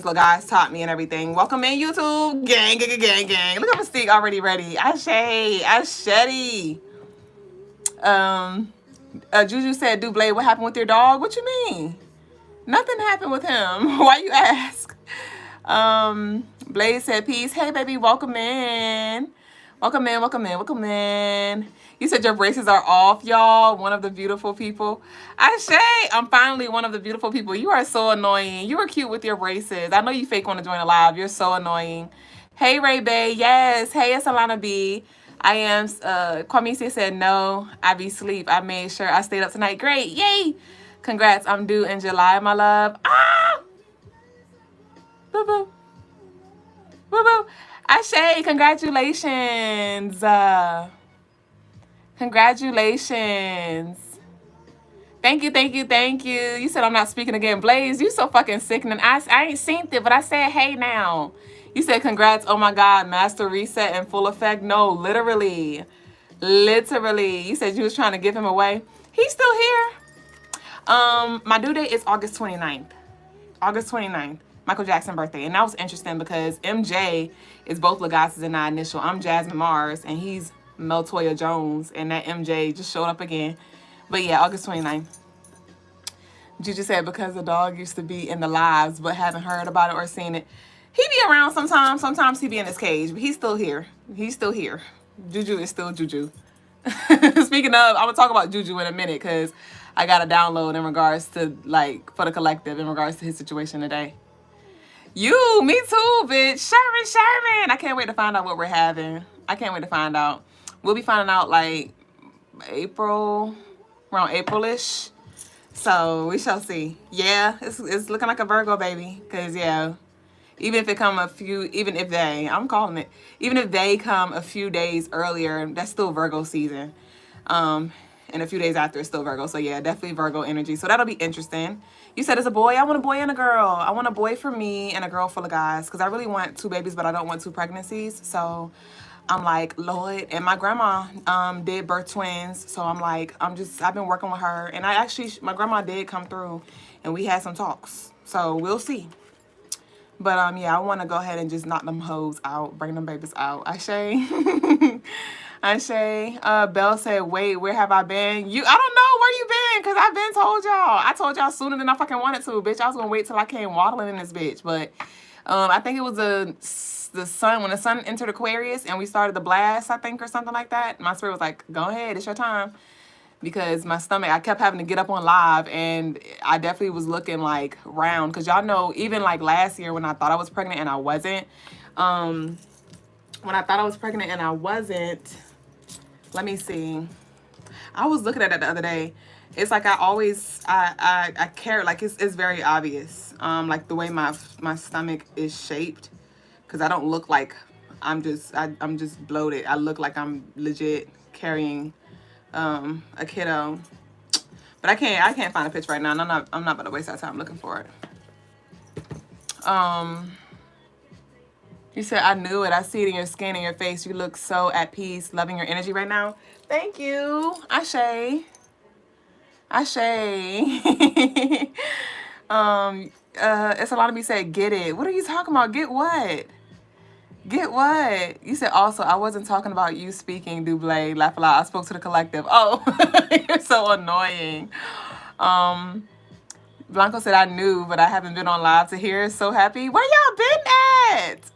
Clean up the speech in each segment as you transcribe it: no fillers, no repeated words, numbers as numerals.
Logas taught me and everything. Welcome in, YouTube. Gang, gang, gang, gang. Look at Mystique already ready. Ashe. Um, Juju said, Duublé, what happened with your dog? What you mean? Nothing happened with him. Why you ask? Blaze said, peace. Hey, baby, welcome in. Welcome in. You said your braces are off, y'all. One of the beautiful people. I'm finally one of the beautiful people. You are so annoying. You were cute with your braces. I know you fake want to join a live. You're so annoying. Hey, Ray Bay. Yes. Hey, it's Alana B. I am, Kwamisi said, no, I be sleep. I made sure I stayed up tonight. Great. Yay. Congrats. I'm due in July, my love. Ah! Boo-boo. Woo-woo. Ashe, congratulations. Congratulations. Thank you. You said I'm not speaking again. Blaze, you so fucking sickening. I ain't seen it, but I said hey now. You said congrats. Oh my God, master reset in full effect. No, literally. Literally. You said you was trying to give him away. He's still here. My due date is August 29th. August 29th. Michael Jackson birthday. And that was interesting because MJ is both Logas' and I initial. I'm Jasmine Mars and he's Meltoya Jones. And that MJ just showed up again. But yeah, August 29th. Juju said because the dog used to be in the lives but haven't heard about it or seen it. He be around sometimes. Sometimes he be in his cage, but he's still here. He's still here. Juju is still Juju. Speaking of, I'm gonna talk about Juju in a minute because I got a download in regards to like for the collective in regards to his situation today. Me too, bitch. Sherman. I can't wait to find out what we're having. I can't wait to find out. We'll be finding out like April, around April-ish. So we shall see. Yeah, it's looking like a Virgo baby. Cause yeah, even if they come a few days earlier, that's still Virgo season. And a few days after it's still Virgo. So yeah, definitely Virgo energy. So that'll be interesting. You said it's a boy. I want a boy and a girl. I want a boy for me and a girl for the guys. Because I really want 2 babies, but I don't want 2 pregnancies. So I'm like, Lord. And my grandma did birth twins. So I'm like, I've been working with her. And my grandma did come through and we had some talks. So we'll see. But yeah, I want to go ahead and just knock them hoes out, bring them babies out. Ashe. Ashe. Belle said, wait, where have I been? I don't know where you been, because I've been told y'all. I told y'all sooner than I fucking wanted to, bitch. I was going to wait till I came waddling in this bitch. But I think it was the sun, when the sun entered Aquarius and we started the blast, I think, or something like that. My spirit was like, go ahead, it's your time. Because my stomach, I kept having to get up on live and I definitely was looking like round. Because y'all know, even like last year when I thought I was pregnant and I wasn't, let me see. I was looking at it the other day. It's like I care, like it's very obvious. Like the way my stomach is shaped. Because I don't look like I'm just bloated. I look like I'm legit carrying a kiddo, but I can't find a picture right now, and I'm not about to waste our time looking for it. You said I knew it. I see it in your skin and your face. You look so at peace, loving your energy right now. Thank you, Ashe. It's a lot of me said get it. What are you talking about? Get what? Get what? You said also, I wasn't talking about you speaking, Duublé. Laugh a lot. I spoke to the collective. Oh, you're so annoying. Blanco said, I knew, but I haven't been on live to hear. So happy. Where y'all been at?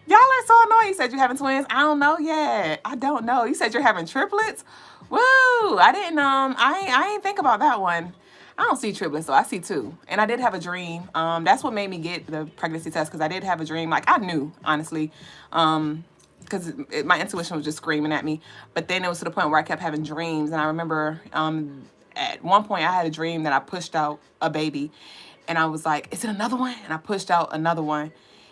Y'all are so annoying. You said you're having twins. I don't know yet. I don't know. You said you're having triplets. Woo! I didn't. I ain't think about that one. I don't see triplets, so I see 2. And I did have a dream. That's what made me get the pregnancy test, because I did have a dream. Like, I knew, honestly, because my intuition was just screaming at me. But then it was to the point where I kept having dreams. And I remember at one point I had a dream that I pushed out a baby. And I was like, is it another one? And I pushed out another one.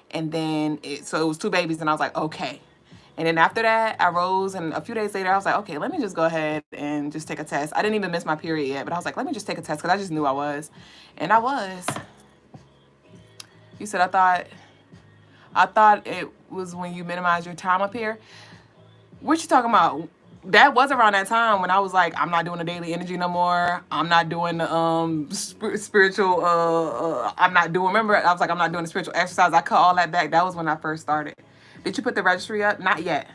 And then, so it was 2 babies. And I was like, okay. And then after that, I rose, and a few days later, I was like, okay, let me just go ahead and just take a test. I didn't even miss my period yet, but I was like, let me just take a test, because I just knew I was. And I was. You said, I thought it was when you minimize your time up here. What you talking about? that was around that time when I was like, I'm not doing the daily energy no more. I'm not doing the spiritual. I'm not doing. Remember, I was like, I'm not doing the spiritual exercise. I cut all that back. That was when I first started. Did you put the registry up? Not yet.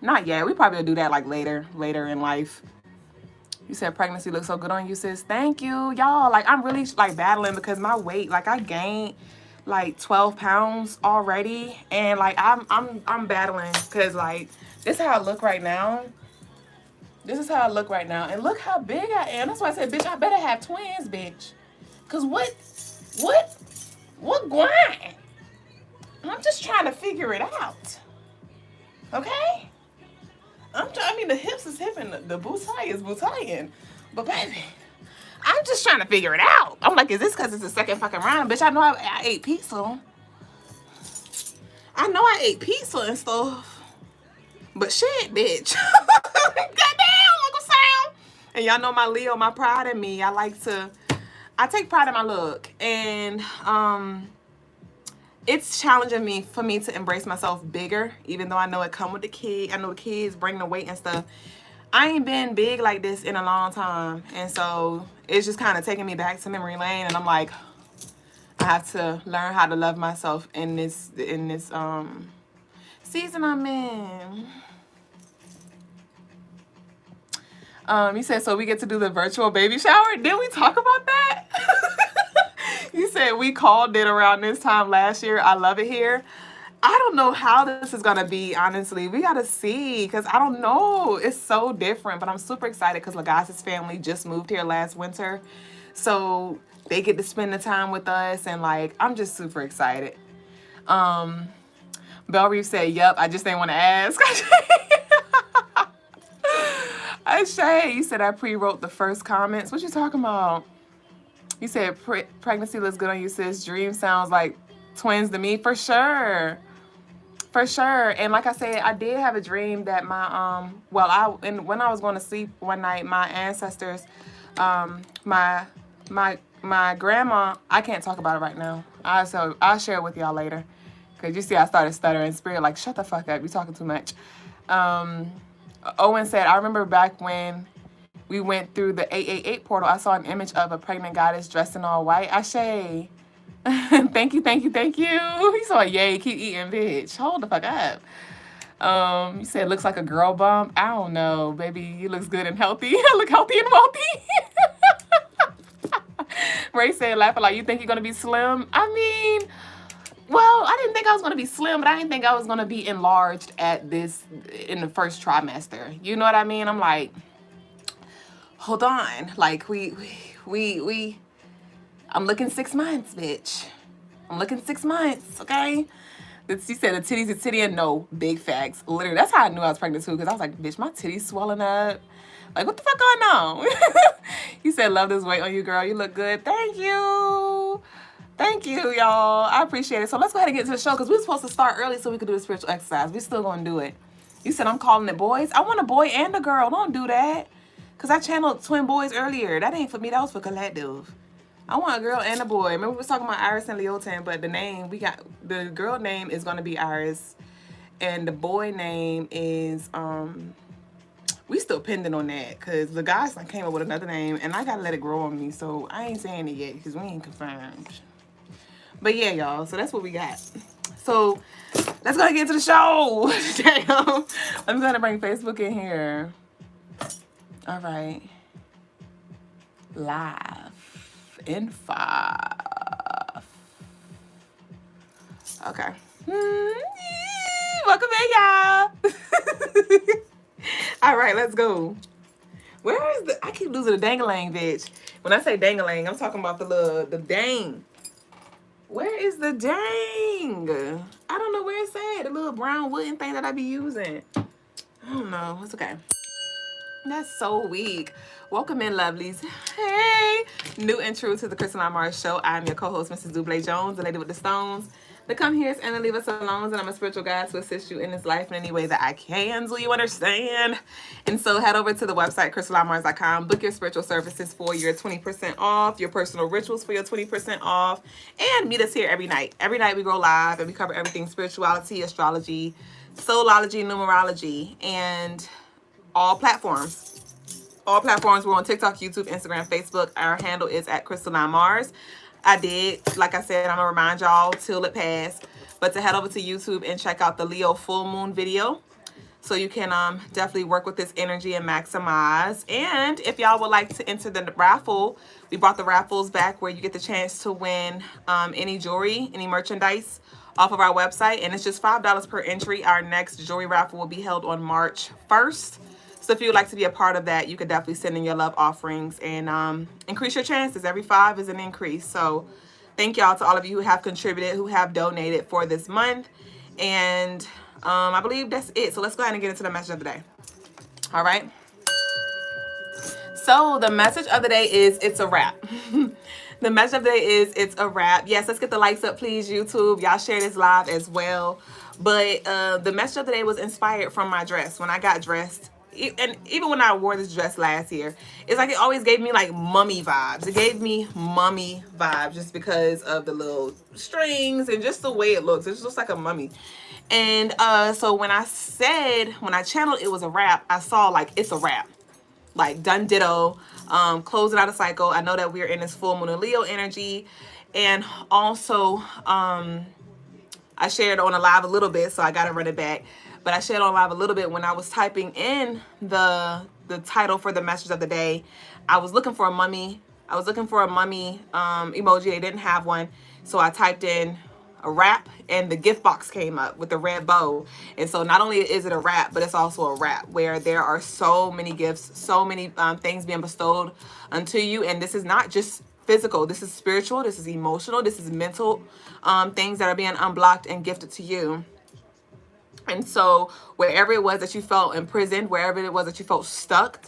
Not yet. We probably will do that like later in life. You said pregnancy looks so good on you, sis. Thank you, y'all. Like I'm really like battling because my weight, like I gained like 12 pounds already, and like I'm battling because like this is how I look right now. This is how I look right now, and look how big I am. That's why I said, bitch, I better have twins, bitch. Cause what grind? I'm just trying to figure it out. Okay. I mean, the hips is hipping, the booty is bootying, but baby, I'm just trying to figure it out. I'm like, is this because it's the second fucking round? Bitch, I know I ate pizza. I know I ate pizza and stuff. But shit, bitch. Goddamn, look what sound. And y'all know my Leo, my pride in me. I take pride in my look. And it's challenging for me to embrace myself bigger, even though I know it come with the kid. I know the kids bring the weight and stuff. I ain't been big like this in a long time. And so it's just kind of taking me back to memory lane. And I'm like, I have to learn how to love myself in this season I'm in. You said, so we get to do the virtual baby shower? Didn't we talk about that? You said we called it around this time last year. I love it here. I don't know how this is going to be, honestly. We got to see, because I don't know. It's so different, but I'm super excited because Logas Sis family just moved here last winter. So they get to spend the time with us, and, like, I'm just super excited. Belle Reef said, yep, I just didn't want to ask. Shay, you said I pre-wrote the first comments. What you talking about? You said pregnancy looks good on you, sis. Dream sounds like twins to me. For sure. For sure. And like I said, I did have a dream that my, when I was going to sleep one night, my ancestors, my grandma, I can't talk about it right now. I'll share it with y'all later. Because you see, I started stuttering. Spirit, like, shut the fuck up. You're talking too much. Owen said, I remember back when we went through the 888 portal, I saw an image of a pregnant goddess dressed in all white. Ashe. Thank you. He saw, yay, keep eating, bitch. Hold the fuck up. You said, looks like a girl bump. I don't know, baby. You looks good and healthy. I look healthy and wealthy. Ray said, laughing like, you think you're going to be slim? I mean, well, I didn't think I was going to be slim, but I didn't think I was going to be enlarged in the first trimester. You know what I mean? I'm like, hold on. Like, I'm looking 6 months, bitch. I'm looking 6 months, okay? She said the titties are titty and no, big facts. Literally, that's how I knew I was pregnant too, because I was like, bitch, my titties swelling up. Like, what the fuck going on? You said, love this weight on you, girl. You look good. Thank you. Thank you, y'all. I appreciate it. So let's go ahead and get to the show, because we're supposed to start early so we could do the spiritual exercise. We're still going to do it. You said I'm calling it boys. I want a boy and a girl. Don't do that. Because I channeled twin boys earlier. That ain't for me. That was for collective. I want a girl and a boy. Remember we was talking about Iris and Leotan, but the girl name is going to be Iris. And the boy name is, we still pending on that. Because the guys came up with another name, and I got to let it grow on me. So I ain't saying it yet, because we ain't confirmed. But yeah, y'all. So that's what we got. So let's go ahead and get to the show. Damn. I'm going to bring Facebook in here. All right. Live in 5. Okay. Welcome in, y'all. All right, let's go. Where is I keep losing the dangling, bitch. When I say dangling, I'm talking about the dang. Where is the dang? I don't know where it's at. The little brown wooden thing that I be using. I don't know. It's okay. That's so weak. Welcome in, lovelies. Hey. New and true to the Crystaline Mars show. I'm your co-host, Mrs. Duublé Jones, the lady with the stones. To come here and to leave us alone, and I'm a spiritual guide to assist you in this life in any way that I can. Do you understand? And so head over to the website, crystalinemars.com. Book your spiritual services for your 20% off, your personal rituals for your 20% off, and meet us here every night. Every night we go live and we cover everything spirituality, astrology, soulology, numerology, and all platforms. All platforms. We're on TikTok, YouTube, Instagram, Facebook. Our handle is at Crystaline Mars. I did, like I said, I'm going to remind y'all till it passed, but to head over to YouTube and check out the Leo full moon video so you can definitely work with this energy and maximize. And if y'all would like to enter the raffle, we brought the raffles back where you get the chance to win any jewelry, any merchandise off of our website. And it's just $5 per entry. Our next jewelry raffle will be held on March 1st. So if you would like to be a part of that, you could definitely send in your love offerings and increase your chances. Every 5 is an increase. So thank y'all to all of you who have contributed, who have donated for this month. And I believe that's it. So let's go ahead and get into the message of the day. All right. So the message of the day is it's a wrap. The message of the day is it's a wrap. Yes, let's get the likes up, please, YouTube. Y'all share this live as well. But the message of the day was inspired from my dress. When I got dressed, and even when I wore this dress last year, it's like it always gave me like mummy vibes. It gave me mummy vibes just because of the little strings and just the way it looks. It just looks like a mummy. And so when I channeled it was a wrap, I saw like it's a wrap. Like done ditto, closing out a cycle. I know that we're in this full moon of Leo energy. And also, I shared on a live a little bit, so I got to run it back. But I shared on live a little bit when I was typing in the title for the message of the day. I was looking for a mummy. I was looking for a mummy emoji. They didn't have one. So I typed in a wrap and the gift box came up with the red bow. And so not only is it a wrap, but it's also a wrap where there are so many gifts, so many things being bestowed unto you. And this is not just physical. This is spiritual. This is emotional. This is mental things that are being unblocked and gifted to you. And so wherever it was that you felt imprisoned, wherever it was that you felt stuck,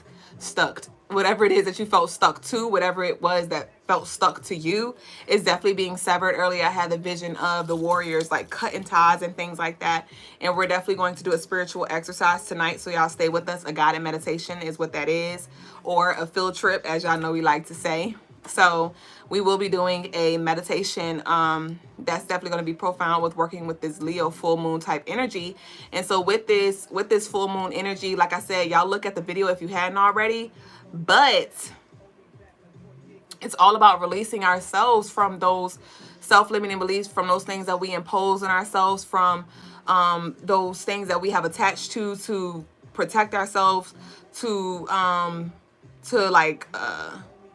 whatever it is that you felt stuck to, whatever it was that felt stuck to you is definitely being severed. Earlier, I had the vision of the warriors like cutting ties and things like that. And we're definitely going to do a spiritual exercise tonight. So y'all stay with us. A guided meditation is what that is, or a field trip, as y'all know we like to say. So we will be doing a meditation that's definitely going to be profound with working with this Leo full moon type energy. And so with this full moon energy, like I said, y'all look at the video if you hadn't already, but it's all about releasing ourselves from those self-limiting beliefs, from those things that we impose on ourselves, from those things that we have attached to protect ourselves, to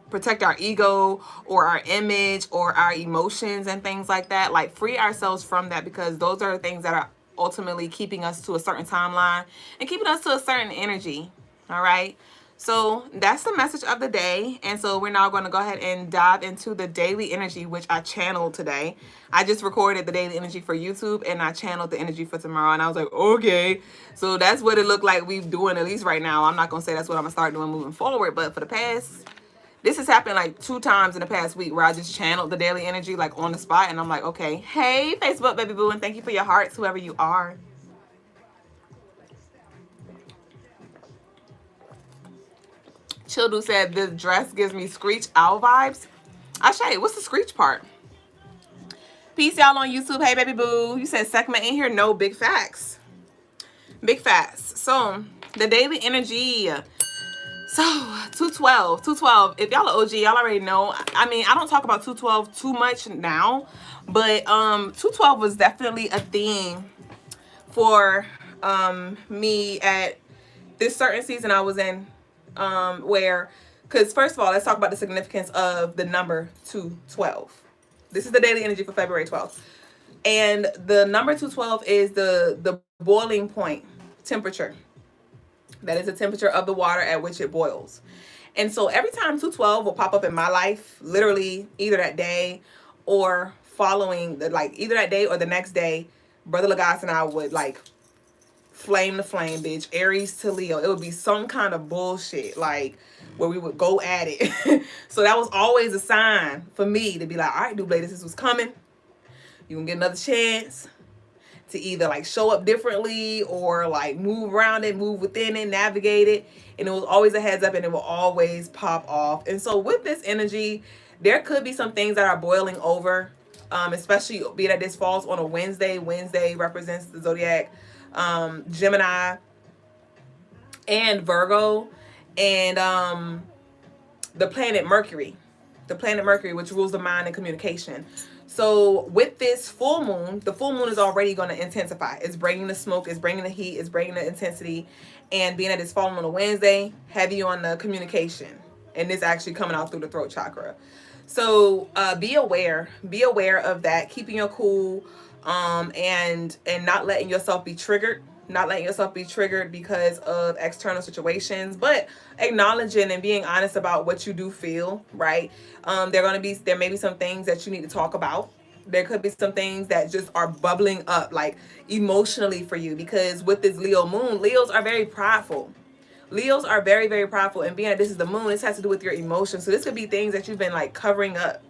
protect our ego or our image or our emotions and things like that. Like free ourselves from that, because those are the things that are ultimately keeping us to a certain timeline and keeping us to a certain energy. All right. So that's the message of the day. And so we're now going to go ahead and dive into the daily energy, which I channeled today. I just recorded the daily energy for YouTube and I channeled the energy for tomorrow. And I was like, okay, so that's what it looked like we're doing, at least right now. I'm not going to say that's what I'm going to start doing moving forward. But for the past, this has happened like 2 times in the past week where I just channeled the daily energy like on the spot. And I'm like, okay, hey, Facebook baby boo. And thank you for your hearts, whoever you are. Childu said, this dress gives me Screech Owl vibes. Ashay, what's the Screech part? Peace, y'all on YouTube. Hey, baby boo. You said segment in here? No, big facts. Big facts. So, the daily energy. So, 212. If y'all are OG, y'all already know. I mean, I don't talk about 212 too much now. But 212 was definitely a theme for me at this certain season I was in. Because first of all, let's talk about the significance of the number 212. This is the daily energy for February 12th. And the number 212 is the boiling point temperature. That is the temperature of the water at which it boils. And so every time 212 will pop up in my life, literally either that day or following, either that day or the next day, Brother Logas and I would flame to flame, bitch. Aries to Leo. It would be some kind of bullshit, where we would go at it. So that was always a sign for me to be like, all right, Duublé, this was coming. You gonna get another chance to either show up differently or move around it, move within it, navigate it. And it was always a heads up and it will always pop off. And so with this energy, there could be some things that are boiling over, especially be that this falls on a Wednesday. Wednesday represents the zodiac Gemini. and Virgo, and the planet Mercury, which rules the mind and communication. So with this full moon, the full moon is already going to intensify. It's bringing the smoke, it's bringing the heat, it's bringing the intensity, and being that it's falling on a Wednesday, heavy on the communication, and this actually coming out through the throat chakra. So be aware of that, keeping your cool, and not letting yourself be triggered, because of external situations, but acknowledging and being honest about what you do feel, right? There may be some things that you need to talk about. There could be some things that just are bubbling up, like emotionally for you, because with this Leo moon, Leos are very prideful. Leos are very, very prideful, and being that this is the moon, this has to do with your emotions. So this could be things that you've been like covering up,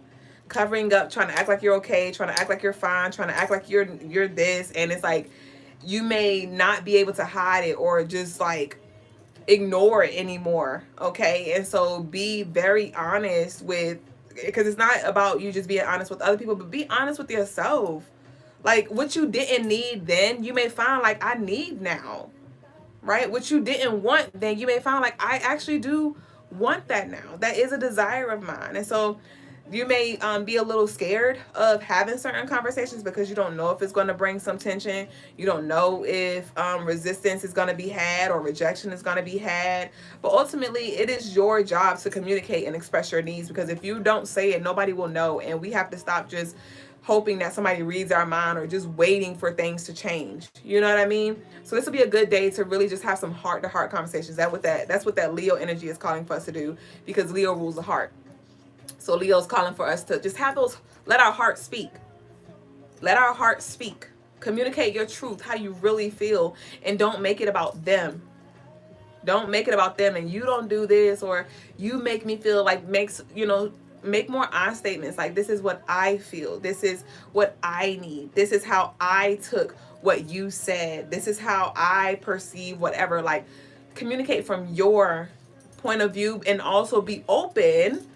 trying to act like you're okay, trying to act like you're fine, trying to act like you're this, and it's like you may not be able to hide it or just like ignore it anymore, okay? And so be very honest with, because it's not about you just being honest with other people, but be honest with yourself. Like what you didn't need then, you may find like I need now, right? What you didn't want then, you may find like I actually do want that now. That is a desire of mine. And so you may be a little scared of having certain conversations because you don't know if it's going to bring some tension. You don't know if resistance is going to be had or rejection is going to be had. But ultimately, it is your job to communicate and express your needs, because if you don't say it, nobody will know. And we have to stop just hoping that somebody reads our mind or just waiting for things to change. You know what I mean? So this will be a good day to really just have some heart-to-heart conversations. That's what that Leo energy is calling for us to do, because Leo rules the heart. So Leo's calling for us to just have those, let our heart speak. Let our heart speak. Communicate your truth, how you really feel, and don't make it about them. Don't make it about them, and you don't do this, or you make me feel like, make more I statements. Like, this is what I feel. This is what I need. This is how I took what you said. This is how I perceive whatever. Like, communicate from your point of view, and also be open,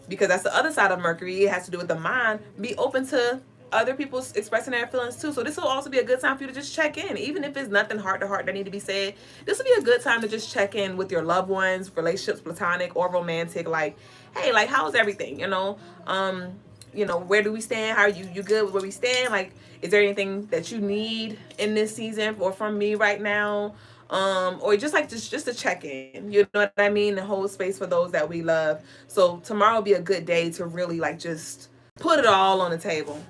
because that's the other side of Mercury. It has to do with the mind. Be open to other people expressing their feelings too. So this will also be a good time for you to just check in. Even if it's nothing heart to heart that need to be said, this will be a good time to just check in with your loved ones, relationships, platonic or romantic. Like, hey, like, how's everything? Where do we stand? How are you good with where we stand? Like, is there anything that you need in this season or from me right now? Or just to check in, you know what I mean, and hold space for those that we love. So tomorrow will be a good day to really like just put it all on the table.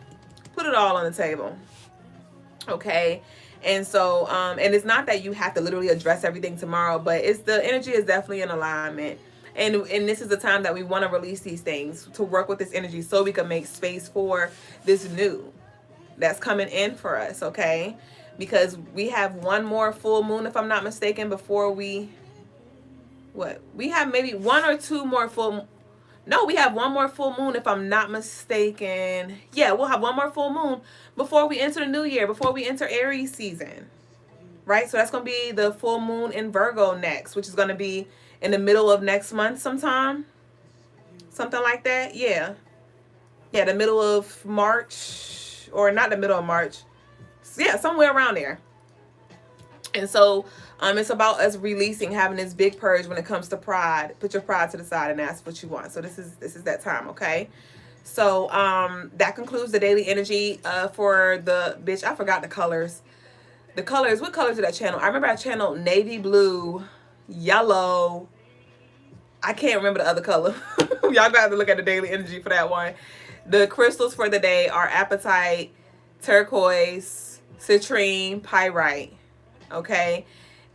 Okay. And so and it's not that you have to literally address everything tomorrow, but it's the energy is definitely in alignment. And this is the time that we want to release these things, to work with this energy so we can make space for this new that's coming in for us, okay? Because we have one more full moon, if I'm not mistaken, before we have maybe one or two more we have one more full moon, if I'm not mistaken. Yeah, we'll have one more full moon before we enter the new year, before we enter Aries season, right? So that's going to be the full moon in Virgo next, which is going to be in the middle of next month sometime, something like that. Yeah, the middle of March, or not the middle of March. Yeah, somewhere around there. And so it's about us releasing, having this big purge when it comes to pride. Put your pride to the side and ask what you want. So this is that time, okay? So that concludes the daily energy for the bitch. I forgot the colors. The colors, what colors did I channel? I remember I channeled navy blue, yellow. I can't remember the other color. Y'all gonna have to look at the daily energy for that one. The crystals for the day are apatite, turquoise, citrine, pyrite. Okay.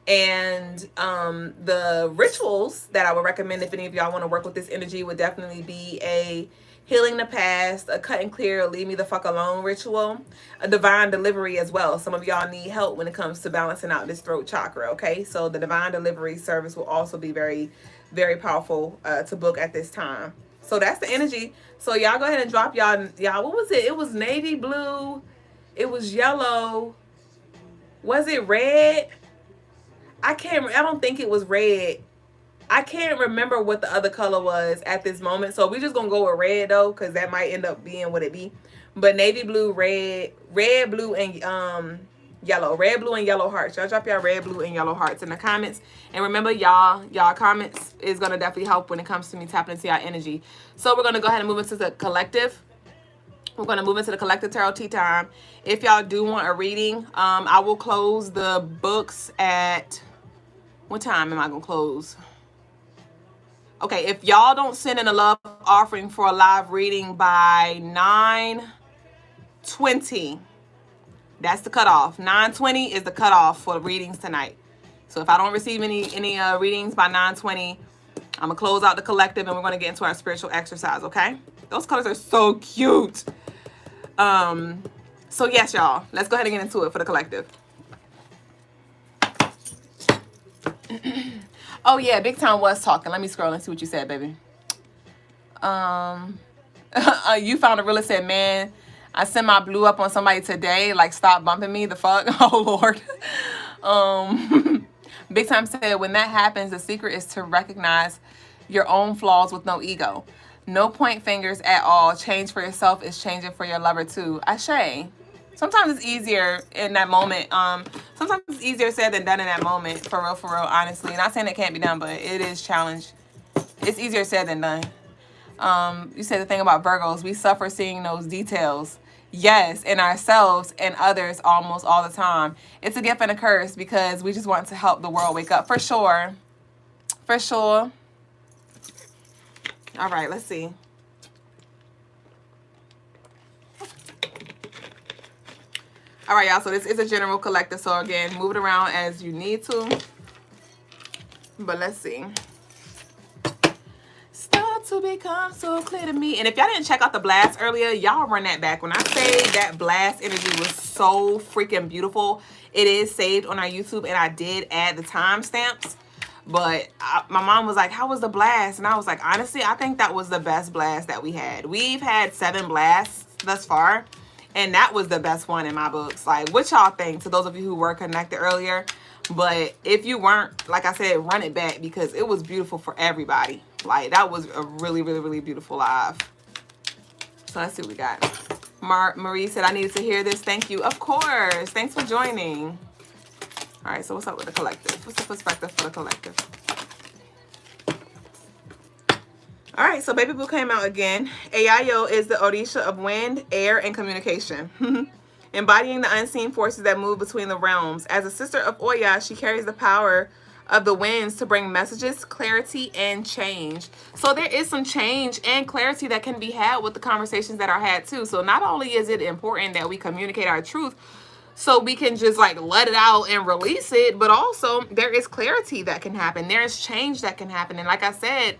And the rituals that I would recommend if any of y'all want to work with this energy would definitely be a healing the past, a cut and clear, leave me the fuck alone ritual, a divine delivery as well. Some of y'all need help when it comes to balancing out this throat chakra, okay? So the divine delivery service will also be very, very powerful to book at this time. So that's the energy. So y'all go ahead and drop y'all, what was it? It was navy blue. It was yellow. Was it red? I don't think it was red. I can't remember what the other color was at this moment. So we're just going to go with red though, because that might end up being what it be. But navy blue, red, blue, and Yellow, red, blue, and yellow hearts. Y'all drop y'all red, blue, and yellow hearts in the comments. And remember, y'all comments is going to definitely help when it comes to me tapping into y'all energy. So we're going to go ahead and move into the collective. We're going to move into the collective tarot tea time. If y'all do want a reading, I will close the books at... What time am I going to close? Okay, if y'all don't send in a love offering for a live reading by 9:20... That's the cutoff. 9:20 is the cutoff for readings tonight. So if I don't receive any readings by 9:20, I'm gonna close out the collective and we're gonna get into our spiritual exercise. Okay? Those colors are so cute. So yes, y'all. Let's go ahead and get into it for the collective. Oh yeah, Big Time was talking. Let me scroll and see what you said, baby. You found a realist said, man, I sent my blue up on somebody today. Like, stop bumping me. The fuck? Oh, Lord. Big Time said, when that happens, the secret is to recognize your own flaws with no ego. No point fingers at all. Change for yourself is changing for your lover, too. Ashe. Sometimes it's easier in that moment. Sometimes it's easier said than done in that moment. For real, honestly. Not saying it can't be done, but it is challenge. It's easier said than done. You said the thing about Virgos, we suffer seeing those details. Yes, in ourselves and others almost all the time. It's a gift and a curse because we just want to help the world wake up. For sure. For sure. All right, let's see. All right, y'all. So this is a general collective. So again, move it around as you need to. But let's see. To become so clear to me. And if y'all didn't check out the blast earlier, y'all run that back. When I say that blast energy was so freaking beautiful, it is saved on our YouTube, and I did add the timestamps. But my mom was like, how was the blast? And I was like, honestly, I think that was the best blast that we had. We've had 7 blasts thus far, and that was the best one in my books. Like, what y'all think, to those of you who were connected earlier? But if you weren't, like I said, run it back because it was beautiful for everybody. Like, that was a really, really, really beautiful live. So let's see what we got. Marie said, I needed to hear this. Thank you. Of course. Thanks for joining. All right, so what's up with the collective? What's the perspective for the collective? All right, so Baby Blue came out again. Ayayo is the Orisha of wind, air, and communication. Embodying the unseen forces that move between the realms. As a sister of Oya, she carries the power of the winds to bring messages, clarity, and change. So there is some change and clarity that can be had with the conversations that are had too. So not only is it important that we communicate our truth so we can just like let it out and release it, but also there is clarity that can happen. There is change that can happen. And like I said,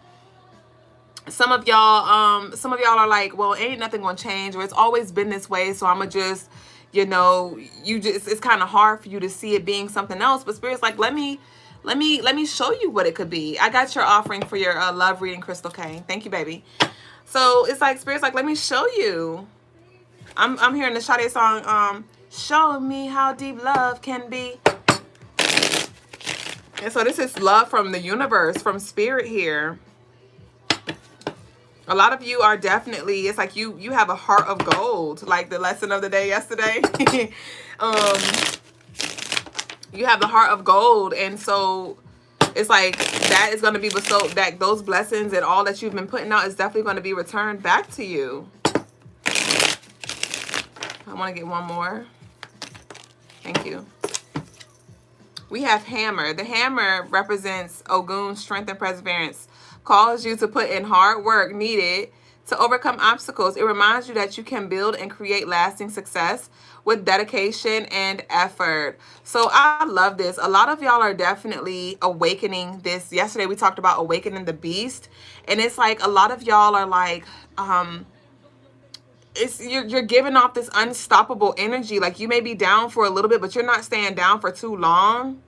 some of y'all are like, well, ain't nothing gonna change, or it's always been this way, so I'ma just, you know, it's kind of hard for you to see it being something else. But Spirit's like, let me show you what it could be. I got your offering for your love reading, Crystal K. Thank you, baby. So it's like Spirit's like, let me show you. I'm hearing the Sade song, show me how deep love can be. And so this is love from the universe, from Spirit here. A lot of you are definitely, it's like you have a heart of gold, like the lesson of the day yesterday. You have the heart of gold, and so it's like that is going to be bestowed, that those blessings and all that you've been putting out is definitely going to be returned back to you. I want to get one more. Thank you. We have hammer. The hammer represents Ogun's strength and perseverance. Calls you to put in hard work needed to overcome obstacles. It reminds you that you can build and create lasting success with dedication and effort. So I love this. A lot of y'all are definitely awakening this. Yesterday we talked about awakening the beast, and it's like a lot of y'all are like, you're giving off this unstoppable energy. Like, you may be down for a little bit, but you're not staying down for too long.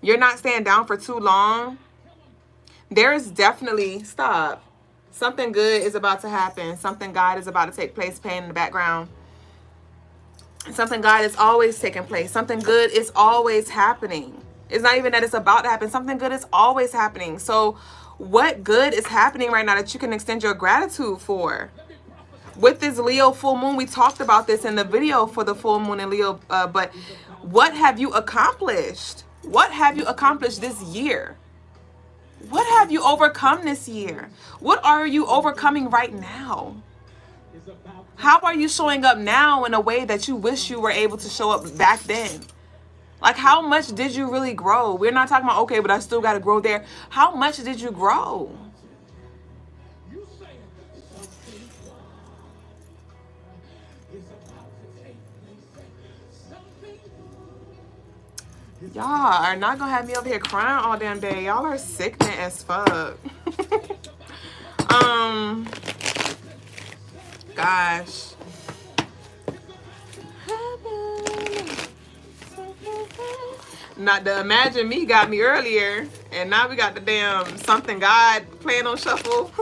You're not staying down for too long. There is definitely, stop. Something good is about to happen. Something God is about to take place, playing in the background. Something God is always taking place. Something good is always happening. It's not even that it's about to happen. Something good is always happening. So what good is happening right now that you can extend your gratitude for? with this Leo full moon, we talked about this in the video for the full moon in Leo, but what have you accomplished? What have you accomplished this year? What have you overcome this year? What are you overcoming right now? How are you showing up now in a way that you wish you were able to show up back then? Like, how much did you really grow? We're not talking about, okay, but I still got to grow there. How much did you grow? Y'all are not gonna have me over here crying all damn day. Y'all are sickening as fuck. Gosh. Not the Imagine Me got me earlier, and now we got the damn Something God playing on shuffle.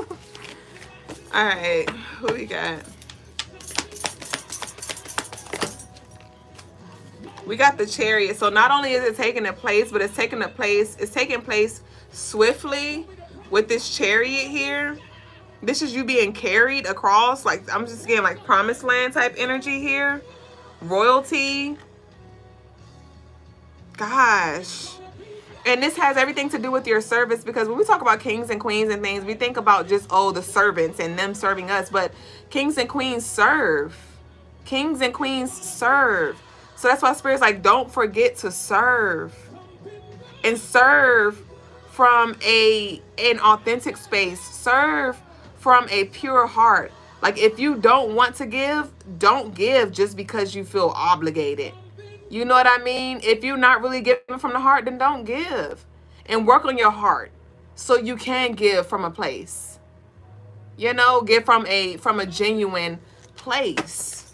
All right, who we got? We got the Chariot. So not only is it taking a place, but it's taking place swiftly with this Chariot here. This is you being carried across, like, I'm just getting like promised land type energy here. Royalty. Gosh. And this has everything to do with your service, because when we talk about kings and queens and things, we think about just, oh, the servants and them serving us. But kings and queens serve. Kings and queens serve. So that's why Spirit's like, don't forget to serve. And serve from an authentic space. Serve from a pure heart. Like, if you don't want to give, don't give just because you feel obligated. You know what I mean? If you're not really giving from the heart, then don't give. And work on your heart so you can give from a place. You know, give from a genuine place.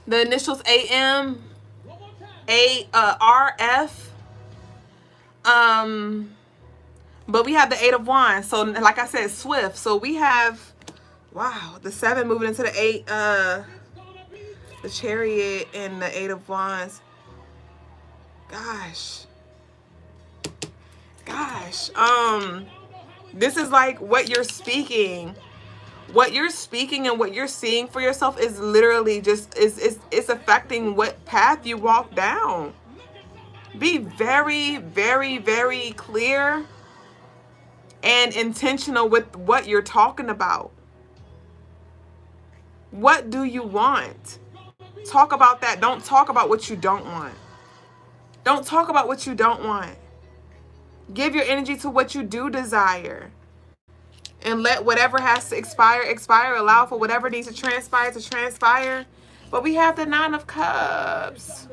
The initials AM, RF. But we have the 8 of Wands. So like I said, swift. So we have, wow, the 7 moving into the 8, the Chariot and the 8 of Wands. Gosh. This is like what you're speaking. What you're speaking and what you're seeing for yourself is literally just, it's affecting what path you walk down. Be very, very, very clear and intentional with what you're talking about. What do you want? Talk about that. Don't talk about what you don't want. Don't talk about what you don't want. Give your energy to what you do desire. And let whatever has to expire, expire. Allow for whatever needs to transpire. But we have the 9 of Cups.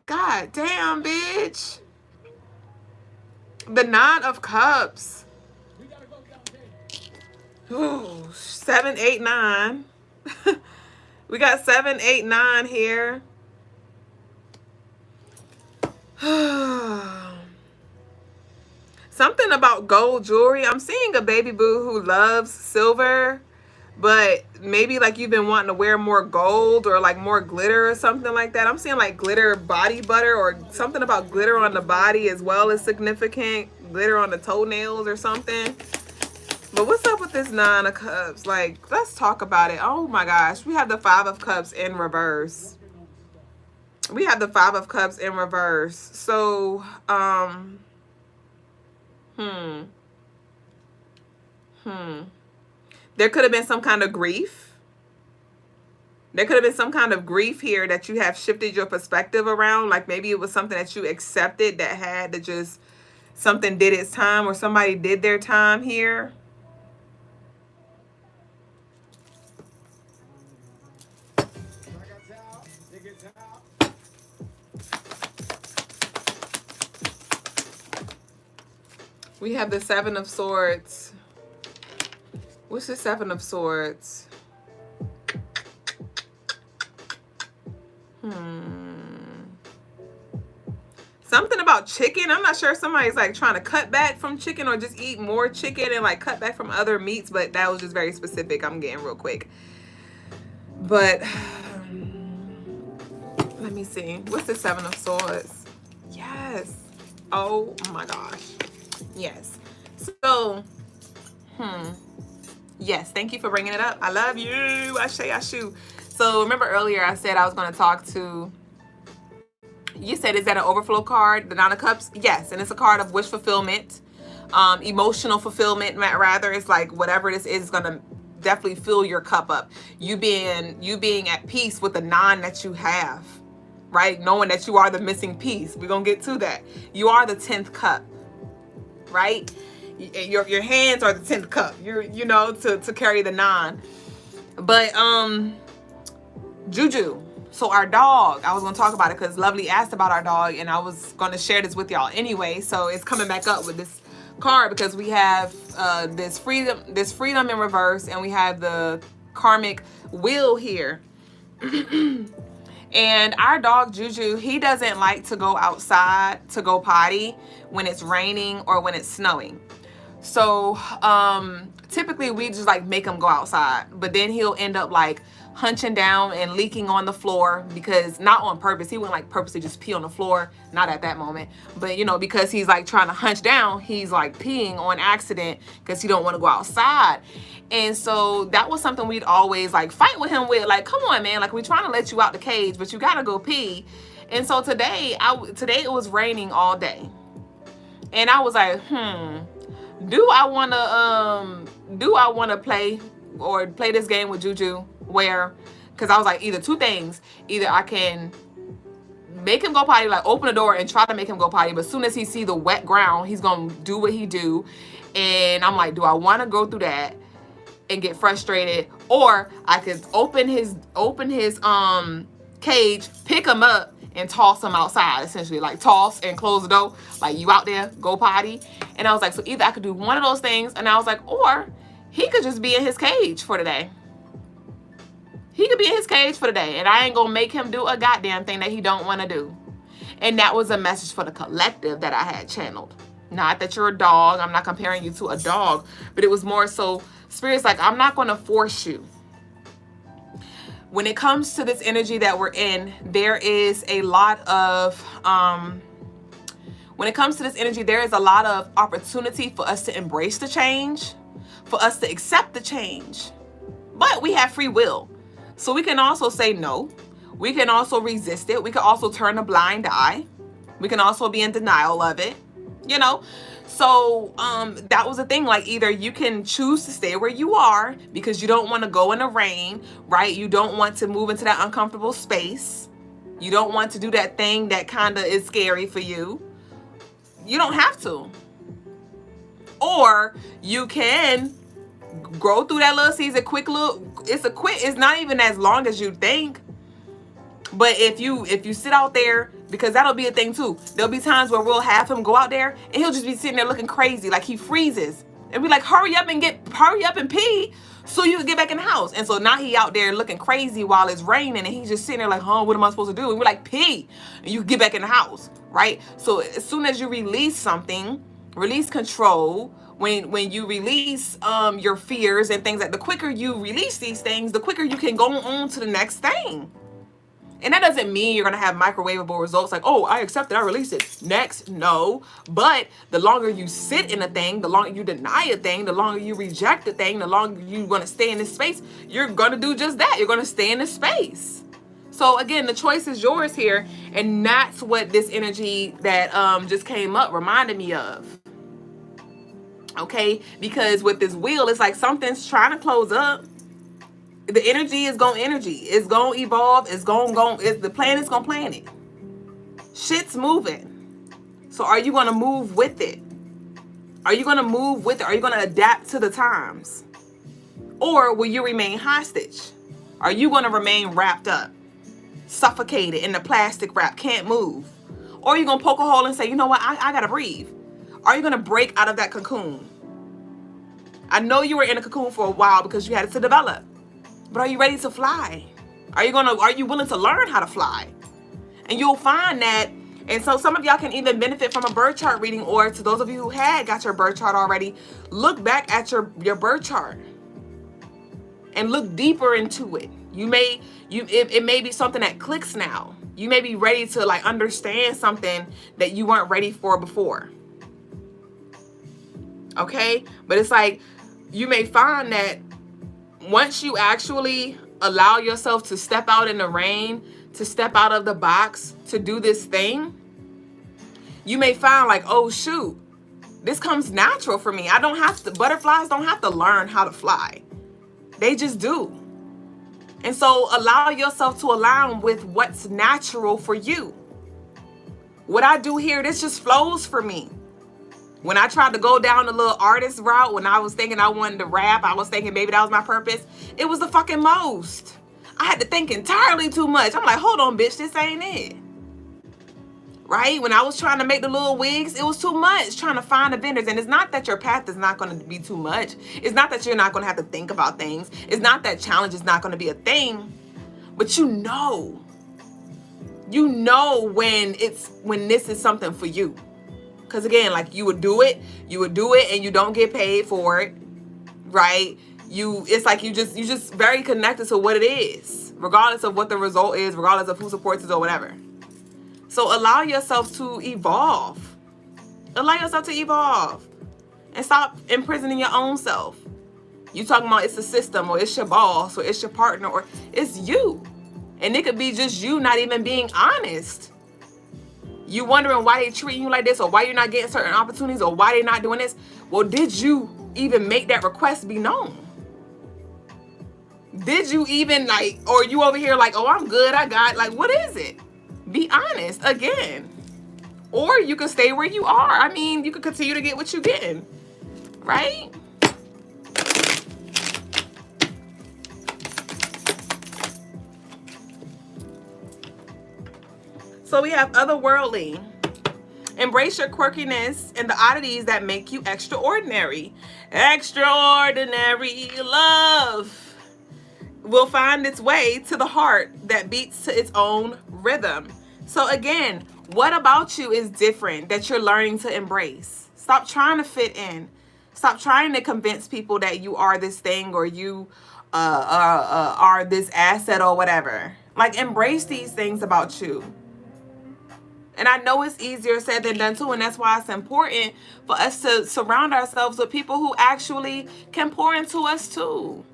God damn, bitch. The 9 of Cups. Ooh, 7, 8, 9. We got 7, 8, 9 here. Something about gold jewelry. I'm seeing a baby boo who loves silver, but maybe like you've been wanting to wear more gold or like more glitter or something like that. I'm seeing like glitter body butter or something about glitter on the body as well as significant. Glitter on the toenails or something. But what's up with this 9 of Cups? Like, let's talk about it. Oh my gosh. We have the 5 of Cups in reverse. We have the 5 of Cups in reverse. So, there could have been some kind of grief. There could have been some kind of grief here that you have shifted your perspective around. Like maybe it was something that you accepted that had to just, something did its time or somebody did their time here. We have the 7 of Swords. What's the 7 of Swords? Something about chicken. I'm not sure if somebody's like trying to cut back from chicken or just eat more chicken and like cut back from other meats, but that was just very specific. I'm getting real quick. But let me see. What's the 7 of Swords? Yes. Oh my gosh. Yes. So, yes, thank you for bringing it up. I love you. Ashe. So remember earlier I said I was going to talk to, you said, is that an overflow card, the Nine of Cups? Yes, and it's a card of wish fulfillment, emotional fulfillment, rather. It's like whatever this is going to definitely fill your cup up. You being at peace with the nine that you have, right? Knowing that you are the missing piece. We're going to get to that. You are the 10th cup, right? Your hands are the 10th cup. You know, to carry the 9. But Juju. So our dog, I was going to talk about it because Lovely asked about our dog, and I was going to share this with y'all anyway. So it's coming back up with this card because we have this freedom in reverse, and we have the karmic wheel here. And our dog Juju, he doesn't like to go outside to go potty when it's raining or when it's snowing. So typically we just like make him go outside, but then he'll end up like hunching down and leaking on the floor, because not on purpose. He wouldn't like purposely just pee on the floor, not at that moment, but you know, because he's like trying to hunch down, he's like peeing on accident because he don't want to go outside. And so that was something we'd always like fight with him with, like, come on man, like we're trying to let you out the cage, but you gotta go pee. And so today it was raining all day, and I was like, do I want to play this game with Juju where, because I was like, either two things, either I can make him go potty, like open the door and try to make him go potty, but as soon as he see the wet ground, he's gonna do what he do. And I'm like, do I want to go through that and get frustrated, or I could open his cage, pick him up and toss him outside, essentially, like toss and close the door, like you out there, go potty. And I was like, so either I could do one of those things, and I was like, or he could just be in his cage for the day. He could be in his cage for the day, and I ain't gonna make him do a goddamn thing that he don't want to do. And that was a message for the collective that I had channeled. Not that you're a dog, I'm not comparing you to a dog, but it was more so, Spirit's like, I'm not gonna force you. When it comes to this energy that we're in, there is a lot of opportunity for us to embrace the change, for us to accept the change. But we have free will. So we can also say no. We can also resist it. We can also turn a blind eye. We can also be in denial of it, you know? So that was the thing. Like, either you can choose to stay where you are because you don't want to go in the rain, right? You don't want to move into that uncomfortable space. You don't want to do that thing that kind of is scary for you. You don't have to. Or you can grow through that little season, it's not even as long as you think. But if you sit out there, because that'll be a thing too. There'll be times where we'll have him go out there and he'll just be sitting there looking crazy, like he freezes. And be like, hurry up and pee so you can get back in the house. And so now he out there looking crazy while it's raining, and he's just sitting there like, what am I supposed to do? And we're like, pee, and you get back in the house, right? So as soon as you release something, release control, when you release your fears and things, like the quicker you release these things, the quicker you can go on to the next thing. And that doesn't mean you're going to have microwavable results like, oh, I accept it, I release it. Next, no. But the longer you sit in a thing, the longer you deny a thing, the longer you reject a thing, the longer you're going to stay in this space, you're going to do just that. You're going to stay in this space. So again, the choice is yours here. And that's what this energy that just came up reminded me of. Okay? Because with this wheel, it's like something's trying to close up. The energy is going to It's going to evolve. The planet's going to plan it. Shit's moving. So are you going to move with it? Are you going to move with it? Are you going to adapt to the times? Or will you remain hostage? Are you going to remain wrapped up, suffocated in the plastic wrap, can't move? Or are you going to poke a hole and say, you know what, I got to breathe? Are you going to break out of that cocoon? I know you were in a cocoon for a while because you had to develop. But are you ready to fly? Are you willing to learn how to fly? And you'll find that, and so some of y'all can even benefit from a birth chart reading, or to those of you who had got your birth chart already, look back at your birth chart and look deeper into it. It may be something that clicks now. You may be ready to like understand something that you weren't ready for before. Okay? But it's like, you may find that once you actually allow yourself to step out in the rain, to step out of the box, to do this thing, you may find like, oh shoot, this comes natural for me. I don't have to, butterflies don't have to learn how to fly. They just do. And so allow yourself to align with what's natural for you. What I do here, this just flows for me. When I tried to go down the little artist route, when I was thinking I wanted to rap, I was thinking maybe that was my purpose. It was the fucking most. I had to think entirely too much. I'm like, hold on, bitch, this ain't it. Right? When I was trying to make the little wigs, it was too much trying to find the vendors. And it's not that your path is not going to be too much. It's not that you're not going to have to think about things. It's not that challenge is not going to be a thing. But you know when this is something for you. Because again, like you would do it and you don't get paid for it, right? It's like you just very connected to what it is, regardless of what the result is, regardless of who supports it or whatever. So allow yourself to evolve. Allow yourself to evolve. And stop imprisoning your own self. You talking about it's the system, or it's your boss, or it's your partner, or it's you. And it could be just you not even being honest. You wondering why they treating you like this, or why you're not getting certain opportunities, or why they're not doing this. Well, did you even make that request be known? Did you even or you over here like, oh, I'm good, I got, what is it? Be honest again. Or you can stay where you are. I mean, you can continue to get what you're getting, right? So we have otherworldly. Embrace your quirkiness and the oddities that make you extraordinary. Extraordinary love will find its way to the heart that beats to its own rhythm. So again, what about you is different that you're learning to embrace? Stop trying to fit in. Stop trying to convince people that you are this thing, or you are this asset or whatever. Embrace these things about you. And I know it's easier said than done too, and that's why it's important for us to surround ourselves with people who actually can pour into us too.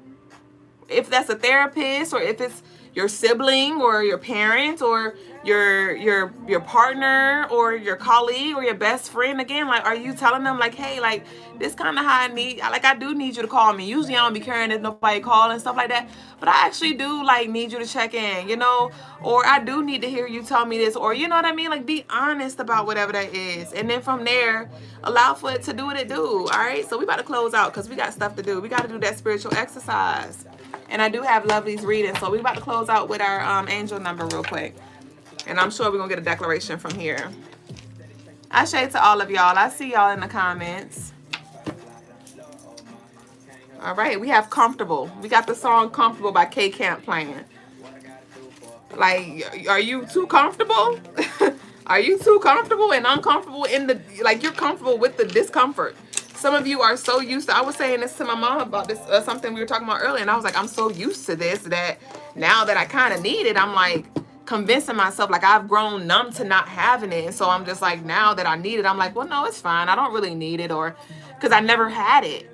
If that's a therapist, or if it's your sibling, or your parent, or your partner, or your colleague, or your best friend, again, are you telling them hey, this kind of how I need, I do need you to call me. Usually I don't be caring if nobody call and stuff like that, but I actually do need you to check in, or I do need to hear you tell me this, or you know what I mean? Be honest about whatever that is, and then from there, allow for it to do what it do. All right, so we about to close out because we got stuff to do. We got to do that spiritual exercise. And I do have Lovely's reading, so we're about to close out with our angel number real quick. And I'm sure we're going to get a declaration from here. I shade to all of y'all. I see y'all in the comments. All right, we have Comfortable. We got the song Comfortable by K Camp playing. Are you too comfortable? Are you too comfortable and uncomfortable in the, you're comfortable with the discomfort? Some of you are so used to, I was saying this to my mom about this, something we were talking about earlier, and I was like, I'm so used to this that now that I kind of need it, I'm convincing myself, I've grown numb to not having it. And so I'm just now that I need it, I'm well, no, it's fine. I don't really need it, or because I never had it.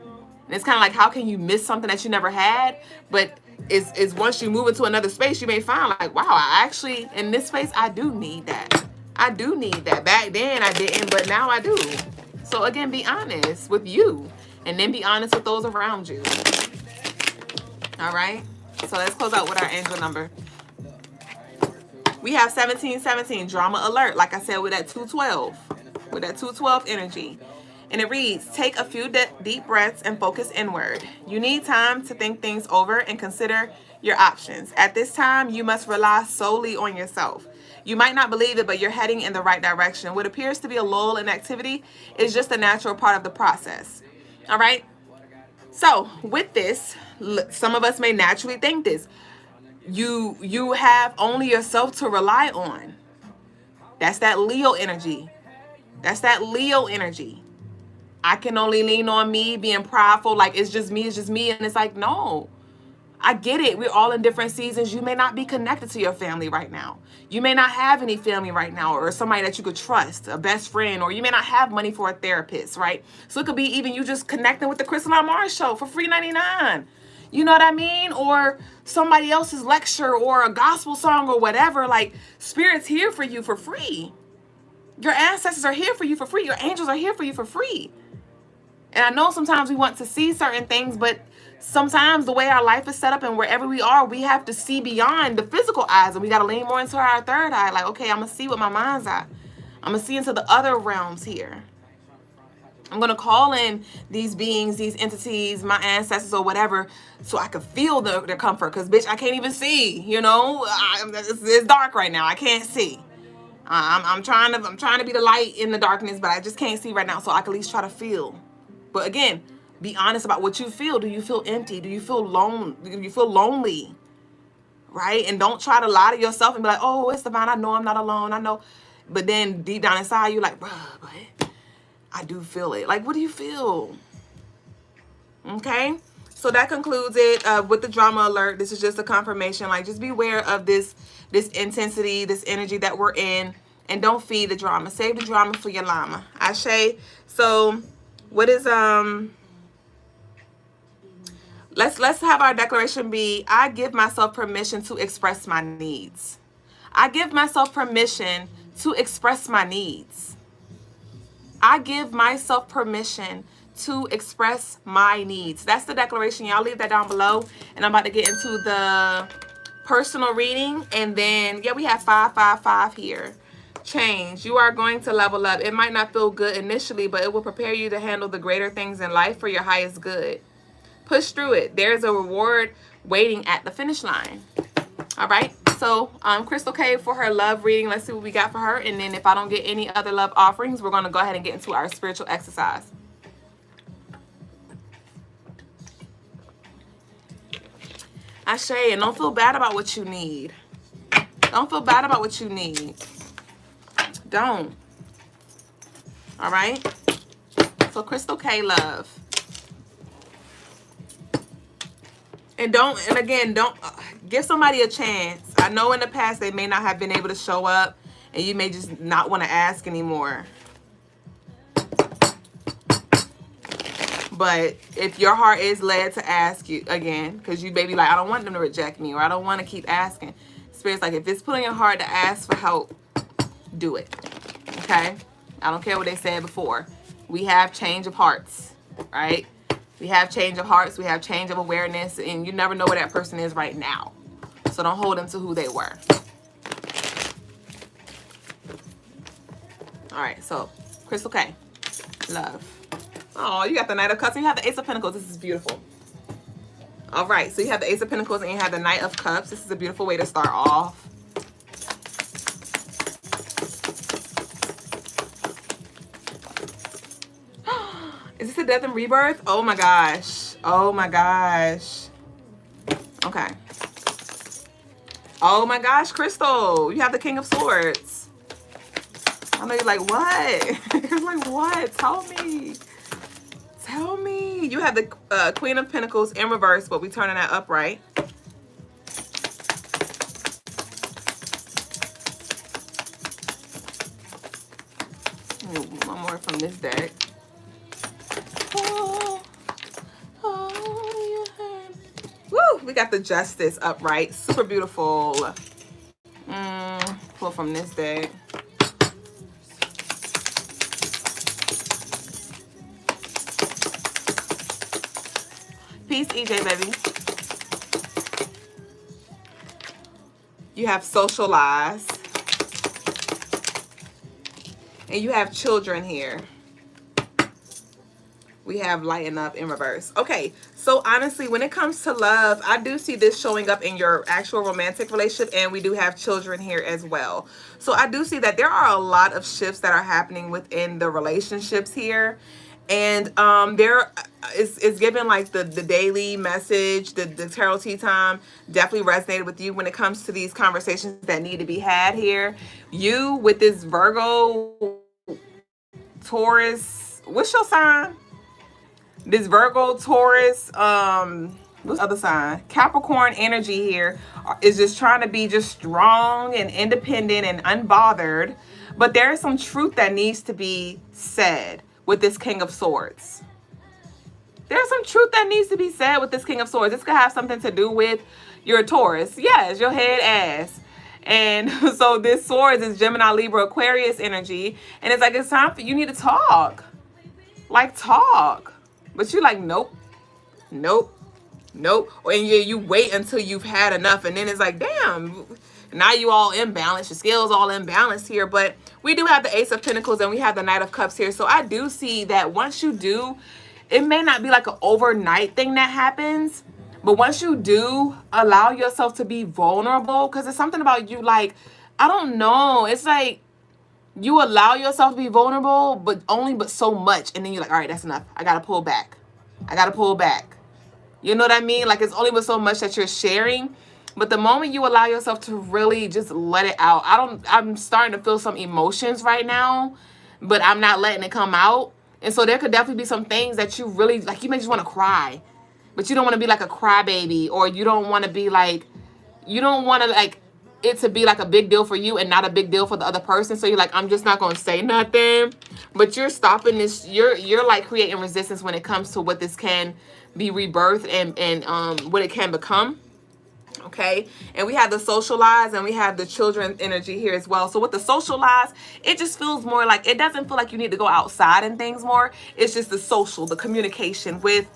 And it's kind of how can you miss something that you never had? But it's once you move into another space, you may find wow, I actually, in this space, I do need that. I do need that. Back then I didn't, but now I do. So again, be honest with you, and then be honest with those around you. All right. So let's close out with our angel number. We have 1717, drama alert. Like I said, with that 212, with that 212 energy. And it reads, take a few deep breaths and focus inward. You need time to think things over and consider your options. At this time, you must rely solely on yourself. You might not believe it, but you're heading in the right direction. What appears to be a lull in activity is just a natural part of the process. All right? So with this, some of us may naturally think this. You have only yourself to rely on. That's that Leo energy. That's that Leo energy. I can only lean on me, being prideful, it's just me, and it's no. I get it. We're all in different seasons. You may not be connected to your family right now. You may not have any family right now, or somebody that you could trust, a best friend, or you may not have money for a therapist, right? So it could be even you just connecting with the Crystaline Mars show for free 99. You know what I mean? Or somebody else's lecture or a gospel song or whatever. Like, Spirit's here for you for free. Your ancestors are here for you for free. Your angels are here for you for free. And I know sometimes we want to see certain things, but sometimes the way our life is set up and wherever we are, we have to see beyond the physical eyes, and we got to lean more into our third eye. Like, okay, I'm going to see what my mind's at. I'm going to see into the other realms here. I'm going to call in these beings, these entities, my ancestors or whatever, so I can feel their comfort. Because, bitch, I can't even see, you know. It's dark right now. I can't see. I'm trying to be the light in the darkness, but I just can't see right now, so I can at least try to feel. But again, be honest about what you feel. Do you feel empty? Do you feel alone? Do you feel lonely? Right? And don't try to lie to yourself and be like, oh, it's divine. I know I'm not alone. I know. But then deep down inside, you're like, bruh, but I do feel it. Like, what do you feel? Okay? So that concludes it with the drama alert. This is just a confirmation. Like, just be aware of this intensity, this energy that we're in. And don't feed the drama. Save the drama for your llama. Ashe. So what is let's have our declaration be, I give myself permission to express my needs. I give myself permission to express my needs. I give myself permission to express my needs. That's the declaration. Y'all leave that down below. And I'm about to get into the personal reading. And then, yeah, we have 555 here. Change. You are going to level up. It might not feel good initially, but it will prepare you to handle the greater things in life for your highest good. Push through it. There's a reward waiting at the finish line. All right. So Crystal K for her love reading. Let's see what we got for her. And then if I don't get any other love offerings, we're going to go ahead and get into our spiritual exercise. Ashe, and don't feel bad about what you need. Don't feel bad about what you need. Don't. All right. So Crystal K love. And again, don't give somebody a chance. I know in the past they may not have been able to show up and you may just not want to ask anymore. But if your heart is led to ask you again, because you may be like, I don't want them to reject me, or I don't want to keep asking. Spirit's like, if it's put in your heart to ask for help, do it. Okay? I don't care what they said before. We have change of hearts, right? We have change of hearts. We have change of awareness. And you never know where that person is right now. So don't hold them to who they were. All right. So, Crystal K. Love. Oh, you got the Knight of Cups and you have the Ace of Pentacles. This is beautiful. All right. So you have the Ace of Pentacles and you have the Knight of Cups. This is a beautiful way to start off. Is this a death and rebirth? Oh my gosh. Oh my gosh. Okay. Oh my gosh, Crystal. You have the King of Swords. I know you're like, what? You're like, what? Tell me. Tell me. You have the Queen of Pentacles in reverse, but we turning that upright. One more from this deck. Woo! We got the Justice upright. Super beautiful. Pull from this deck. Peace, EJ, baby. You have Socialize. And you have Children here. We have Lighten Up in reverse. Okay, so honestly, when it comes to love, I do see this showing up in your actual romantic relationship, and we do have children here as well. So I do see that there are a lot of shifts that are happening within the relationships here. And there is given like the daily message, the tarot tea time definitely resonated with you when it comes to these conversations that need to be had here. You with this Virgo, Taurus, what's your sign? This Virgo, Taurus, What's the other sign? Capricorn energy here is just trying to be just strong and independent and unbothered. But there is some truth that needs to be said with this King of Swords. There's some truth that needs to be said with this King of Swords. This could have something to do with your Taurus. Yes, your head ass. And so this Swords is Gemini, Libra, Aquarius energy. And it's like, it's time for you need to talk. Like, talk. But you like, nope. Nope. Nope. And you wait until you've had enough. And then it's like, damn, now you all imbalanced. Your scales all imbalanced here. But we do have the Ace of Pentacles and we have the Knight of Cups here. So I do see that once you do, it may not be like an overnight thing that happens. But once you do allow yourself to be vulnerable, because there's something about you, like, I don't know. It's like you allow yourself to be vulnerable, but so much. And then you're like, all right, that's enough. I got to pull back. I got to pull back. You know what I mean? Like, it's only but so much that you're sharing. But the moment you allow yourself to really just let it out, I'm starting to feel some emotions right now, but I'm not letting it come out. And so there could definitely be some things that you really, like, you may just want to cry. But you don't want to be like a crybaby, or you don't want to be like, you don't want to like it to be like a big deal for you and not a big deal for the other person. So you're like, I'm just not going to say nothing. But you're stopping this. You're like creating resistance when it comes to what this can be rebirthed and what it can become. Okay, and we have the socialize and we have the children energy here as well. So with the socialize, it just feels more like, it doesn't feel like you need to go outside and things more. It's just the social, the communication with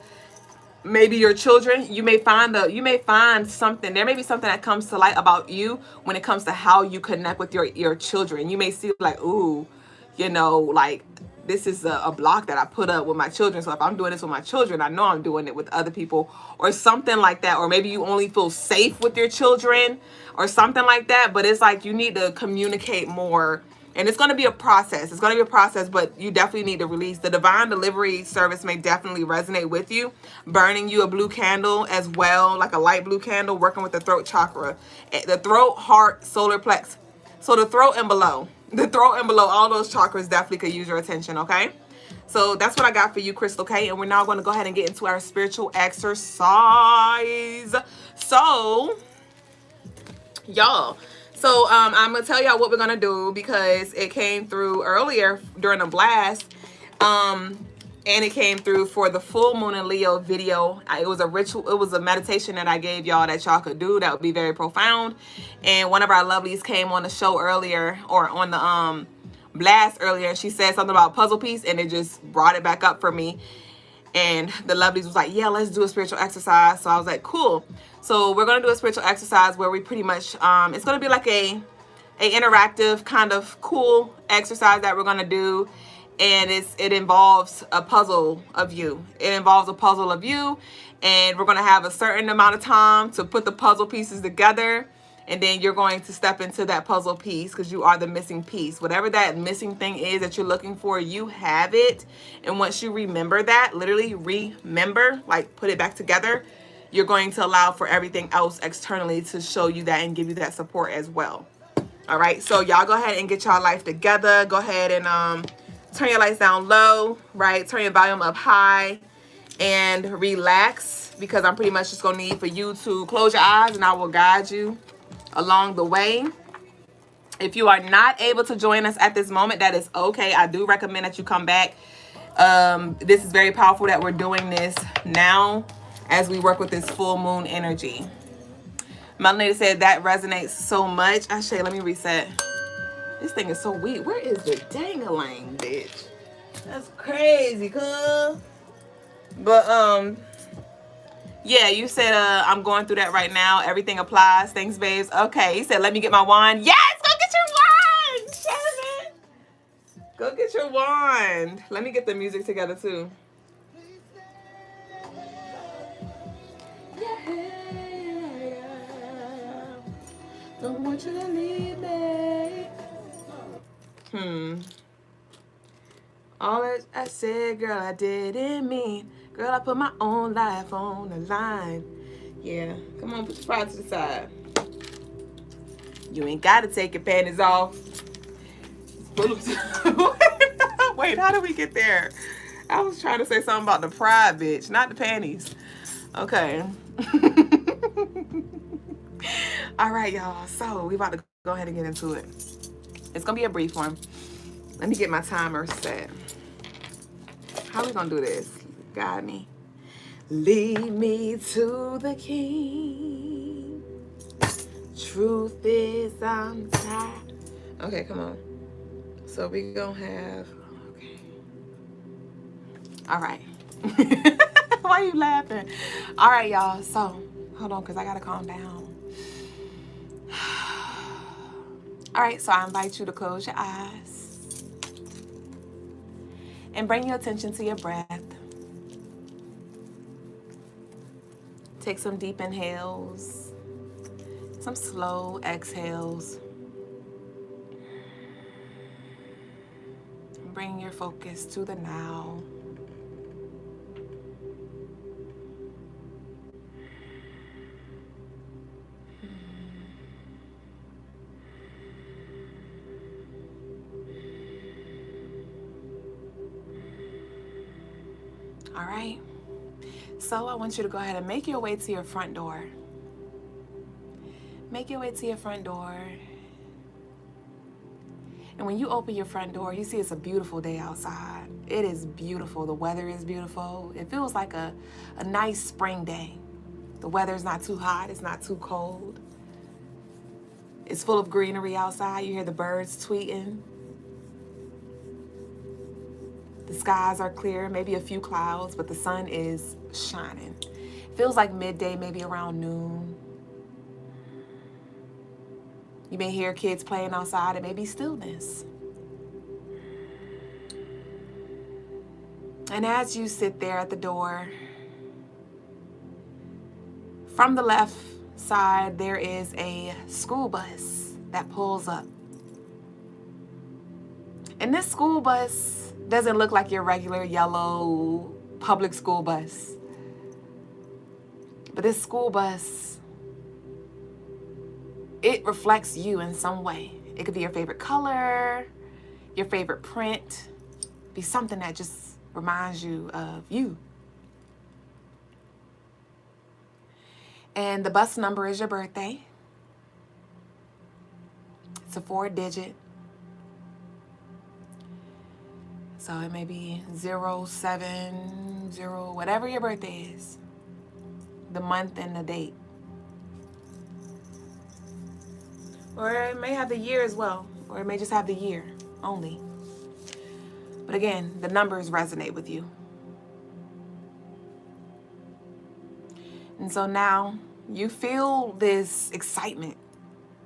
maybe your children. You may find something. There may be something that comes to light about you when it comes to how you connect with your children. You may see like, ooh, you know, like this is a block that I put up with my children. So if I'm doing this with my children, I know I'm doing it with other people or something like that. Or maybe you only feel safe with your children or something like that. But it's like you need to communicate more. And it's going to be a process. It's going to be a process, but you definitely need to release. The divine delivery service may definitely resonate with you. Burning you a blue candle as well, like a light blue candle, working with the throat chakra. The throat, heart, solar plex. So the throat and below. The throat and below, all those chakras definitely could use your attention, okay? So that's what I got for you, Crystal K. And we're now going to go ahead and get into our spiritual exercise. So, y'all. So I'm going to tell y'all what we're going to do because it came through earlier during the blast. And it came through for the full moon in Leo video. It was a ritual. It was a meditation that I gave y'all that y'all could do. That would be very profound. And one of our lovelies came on the show earlier, or on the blast earlier. And she said something about puzzle piece, and it just brought it back up for me. And the lovelies was like, yeah, let's do a spiritual exercise. So I was like, cool. So we're going to do a spiritual exercise where we pretty much, it's going to be like a interactive kind of cool exercise that we're going to do. And it involves a puzzle of you. It involves a puzzle of you. And we're going to have a certain amount of time to put the puzzle pieces together. And then you're going to step into that puzzle piece because you are the missing piece. Whatever that missing thing is that you're looking for, you have it. And once you remember that, literally remember, like put it back together, you're going to allow for everything else externally to show you that and give you that support as well. All right. So y'all go ahead and get y'all life together. Go ahead and turn your lights down low, right? Turn your volume up high and relax, because I'm pretty much just going to need for you to close your eyes and I will guide you along the way. If you are not able to join us at this moment, that is okay. I do recommend that you come back. This is very powerful that we're doing this now as we work with this full moon energy. Melanie said that resonates so much. Actually, let me reset. This thing is so weak. Where is the dang-a-lang, bitch? That's crazy, cuz. But, yeah, you said I'm going through that right now. Everything applies. Thanks, babes. Okay, he said, let me get my wand. Yes, go get your wand, Shannon. Go get your wand. Let me get the music together, too. Don't want you to leave me. All that I said, girl, I didn't mean. Girl, I put my own life on the line. Yeah, come on, put your pride to the side. You ain't got to take your panties off. Wait, how did we get there? I was trying to say something about the pride, bitch, not the panties. Okay. All right, y'all. So we about to go ahead and get into it. It's gonna be a brief one. Let me get my timer set. How we gonna do this? Guide me. Lead me to the King. Truth is I'm tired. Okay, come on. So we gonna have. Okay. All right. Why are you laughing? All right, y'all. So hold on, cause I gotta calm down. All right, so I invite you to close your eyes and bring your attention to your breath. Take some deep inhales, some slow exhales. Bring your focus to the now. All right. So I want you to go ahead and make your way to your front door. Make your way to your front door. And when you open your front door, you see it's a beautiful day outside. It is beautiful. The weather is beautiful. It feels like a nice spring day. The weather's not too hot. It's not too cold. It's full of greenery outside. You hear the birds tweeting. The skies are clear, maybe a few clouds, but the sun is shining. It feels like midday, maybe around noon. You may hear kids playing outside. It may be stillness. And as you sit there at the door, from the left side, there is a school bus that pulls up. And this school bus doesn't look like your regular yellow public school bus. But this school bus, it reflects you in some way. It could be your favorite color, your favorite print, be something that just reminds you of you. And the bus number is your birthday. It's a 4-digit. So it may be 070, whatever your birthday is. The month and the date. Or it may have the year as well. Or it may just have the year only. But again, the numbers resonate with you. And so now you feel this excitement.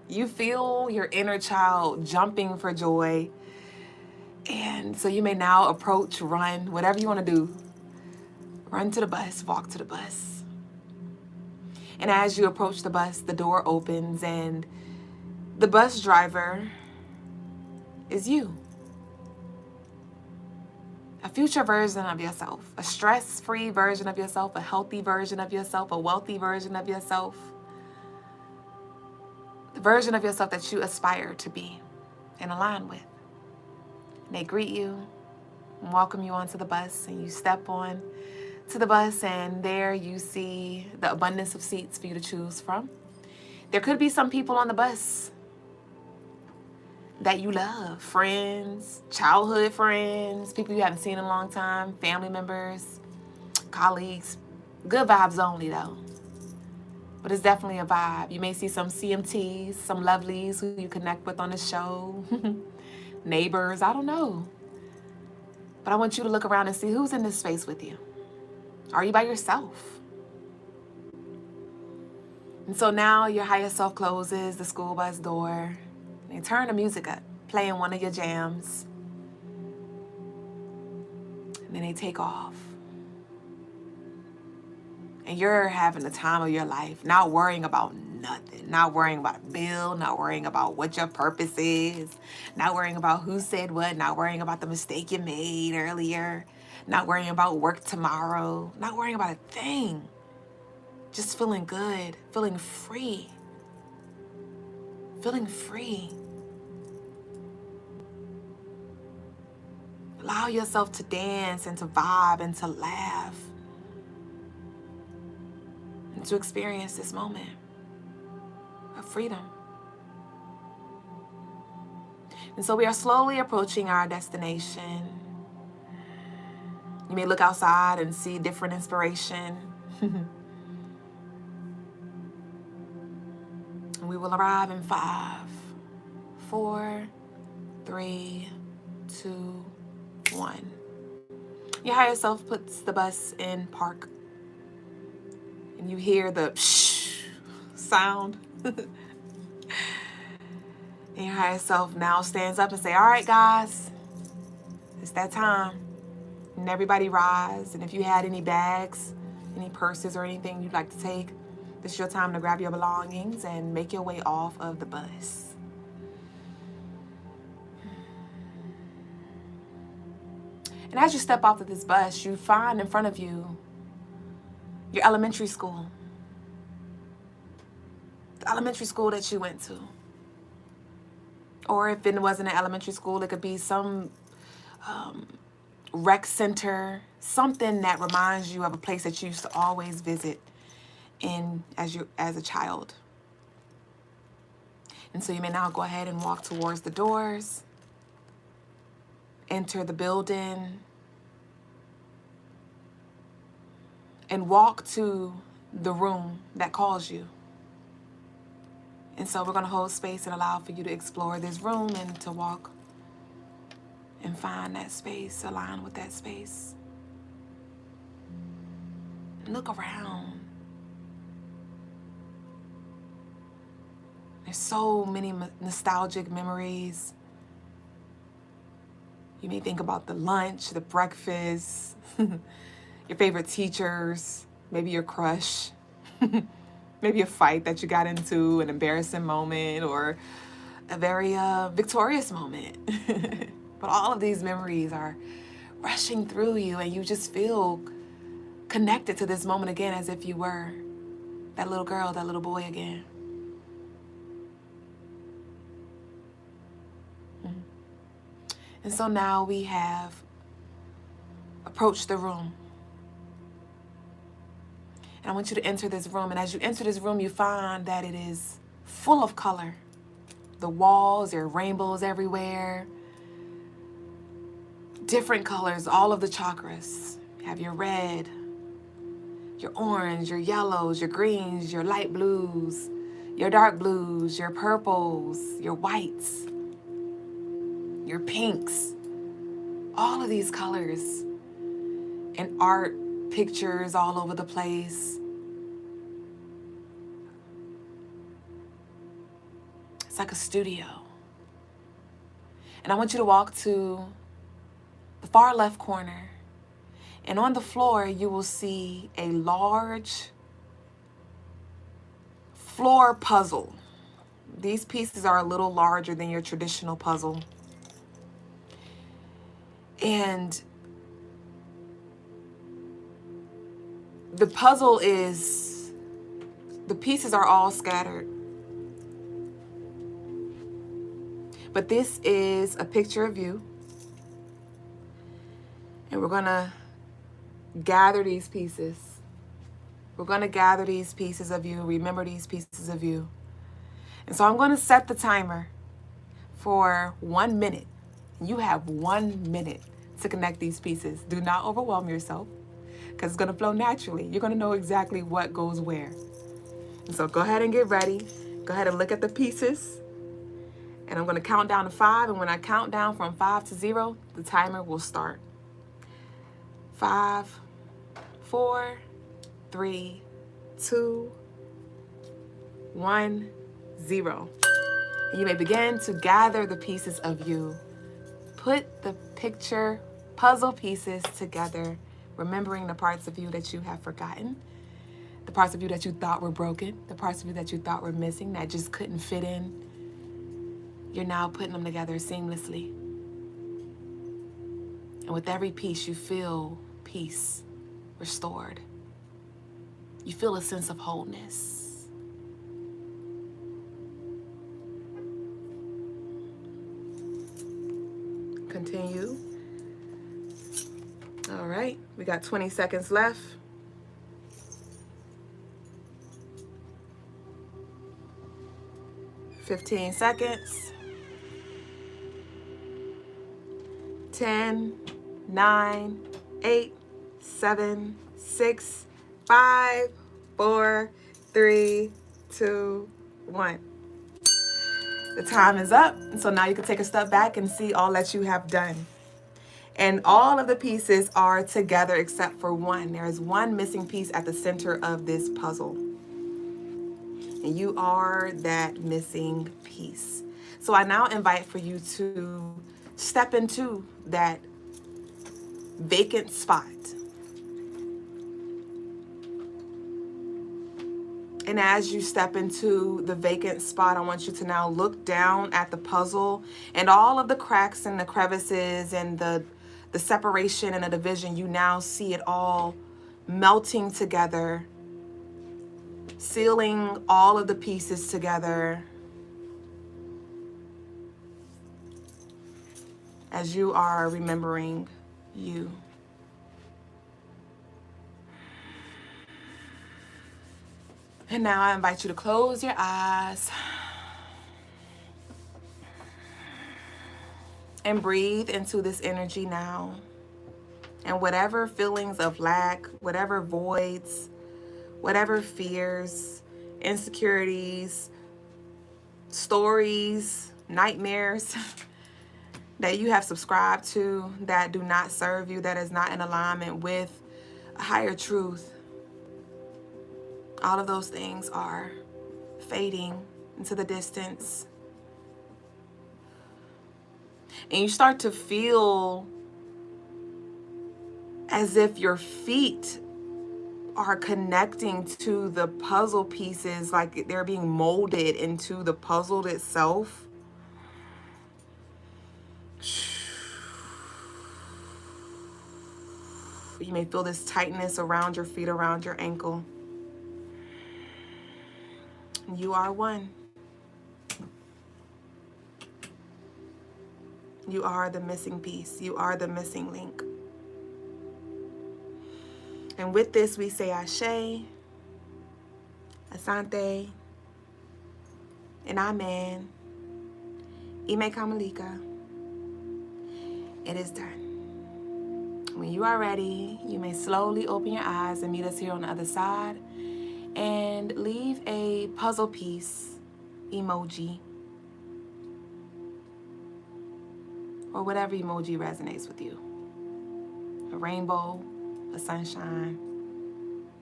You feel your inner child jumping for joy. And so you may now approach, run, whatever you want to do. Run to the bus, walk to the bus. And as you approach the bus, the door opens and the bus driver is you. A future version of yourself, a stress-free version of yourself, a healthy version of yourself, a wealthy version of yourself. The version of yourself that you aspire to be and align with. And they greet you and welcome you onto the bus, and you step on to the bus, and there you see the abundance of seats for you to choose from. There could be some people on the bus that you love, friends, childhood friends, people you haven't seen in a long time, family members, colleagues. Good vibes only though. But it's definitely a vibe. You may see some CMTs, some lovelies who you connect with on the show, neighbors, I don't know. But I want you to look around and see who's in this space with you. Are you by yourself? And so now your higher self closes the school bus door. And turn the music up, playing one of your jams. And then they take off. And you're having the time of your life, not worrying about nothing, not worrying about a bill, not worrying about what your purpose is, not worrying about who said what, not worrying about the mistake you made earlier, not worrying about work tomorrow, not worrying about a thing. Just feeling good, feeling free. Feeling free. Allow yourself to dance and to vibe and to laugh. And and to experience this moment of freedom. And so we are slowly approaching our destination. You may look outside and see different inspiration. And we will arrive in 5, 4, 3, 2, 1. Your higher self puts the bus in park. And you hear the psh sound. And your higher self now stands up and say, all right, guys, it's that time. And everybody rise. And if you had any bags, any purses or anything you'd like to take, this is your time to grab your belongings and make your way off of the bus. And as you step off of this bus, you find in front of you your elementary school. The elementary school that you went to. Or if it wasn't an elementary school, it could be some rec center, something that reminds you of a place that you used to always visit as a child. And so you may now go ahead and walk towards the doors, enter the building, and walk to the room that calls you. And so we're going to hold space and allow for you to explore this room and to walk and find that space, align with that space. And look around. There's so many nostalgic memories. You may think about the lunch, the breakfast, your favorite teachers, maybe your crush, maybe a fight that you got into, an embarrassing moment, or a very victorious moment. But all of these memories are rushing through you, and you just feel connected to this moment again as if you were that little girl, that little boy again. And so now we have approached the room. And I want you to enter this room. And as you enter this room, you find that it is full of color. The walls, there are rainbows everywhere. Different colors, all of the chakras. You have your red, your orange, your yellows, your greens, your light blues, your dark blues, your purples, your whites, your pinks, all of these colors, and art pictures all over the place. It's like a studio. And I want you to walk to the far left corner, and on the floor you will see a large floor puzzle. These pieces are a little larger than your traditional puzzle. And the puzzle is, the pieces are all scattered. But this is a picture of you. And we're gonna gather these pieces. We're gonna gather these pieces of you, remember these pieces of you. And so I'm gonna set the timer for 1 minute. You have 1 minute to connect these pieces. Do not overwhelm yourself, because it's going to flow naturally. You're going to know exactly what goes where. And so go ahead and get ready. Go ahead and look at the pieces. And I'm going to count down to 5. And when I count down from 5 to 0, the timer will start. 5, 4, 3, 2, 1, 0. And you may begin to gather the pieces of you. Put the picture puzzle pieces together, remembering the parts of you that you have forgotten, the parts of you that you thought were broken, the parts of you that you thought were missing, that just couldn't fit in. You're now putting them together seamlessly. And with every piece, you feel peace restored. You feel a sense of wholeness. Continue. All right, we got 20 seconds left. 15 seconds. 10, 9, 8, 7, 6, 5, 4, 3, 2, 1. The time is up. So now you can take a step back and see all that you have done. And all of the pieces are together except for one. There is one missing piece at the center of this puzzle. And you are that missing piece. So I now invite for you to step into that vacant spot. And as you step into the vacant spot, I want you to now look down at the puzzle and all of the cracks and the crevices and the separation and the division. You now see it all melting together, sealing all of the pieces together as you are remembering you. And now I invite you to close your eyes and breathe into this energy now. And whatever feelings of lack, whatever voids, whatever fears, insecurities, stories, nightmares that you have subscribed to that do not serve you, that is not in alignment with a higher truth, all of those things are fading into the distance. And you start to feel as if your feet are connecting to the puzzle pieces, like they're being molded into the puzzle itself. You may feel this tightness around your feet, around your ankle. You are one. You are the missing piece. You are the missing link. And with this, we say Ashe, Asante, and Amen. Ime Kamalika. It is done. When you are ready, you may slowly open your eyes and meet us here on the other side. And leave a puzzle piece emoji or whatever emoji resonates with you. A rainbow, a sunshine,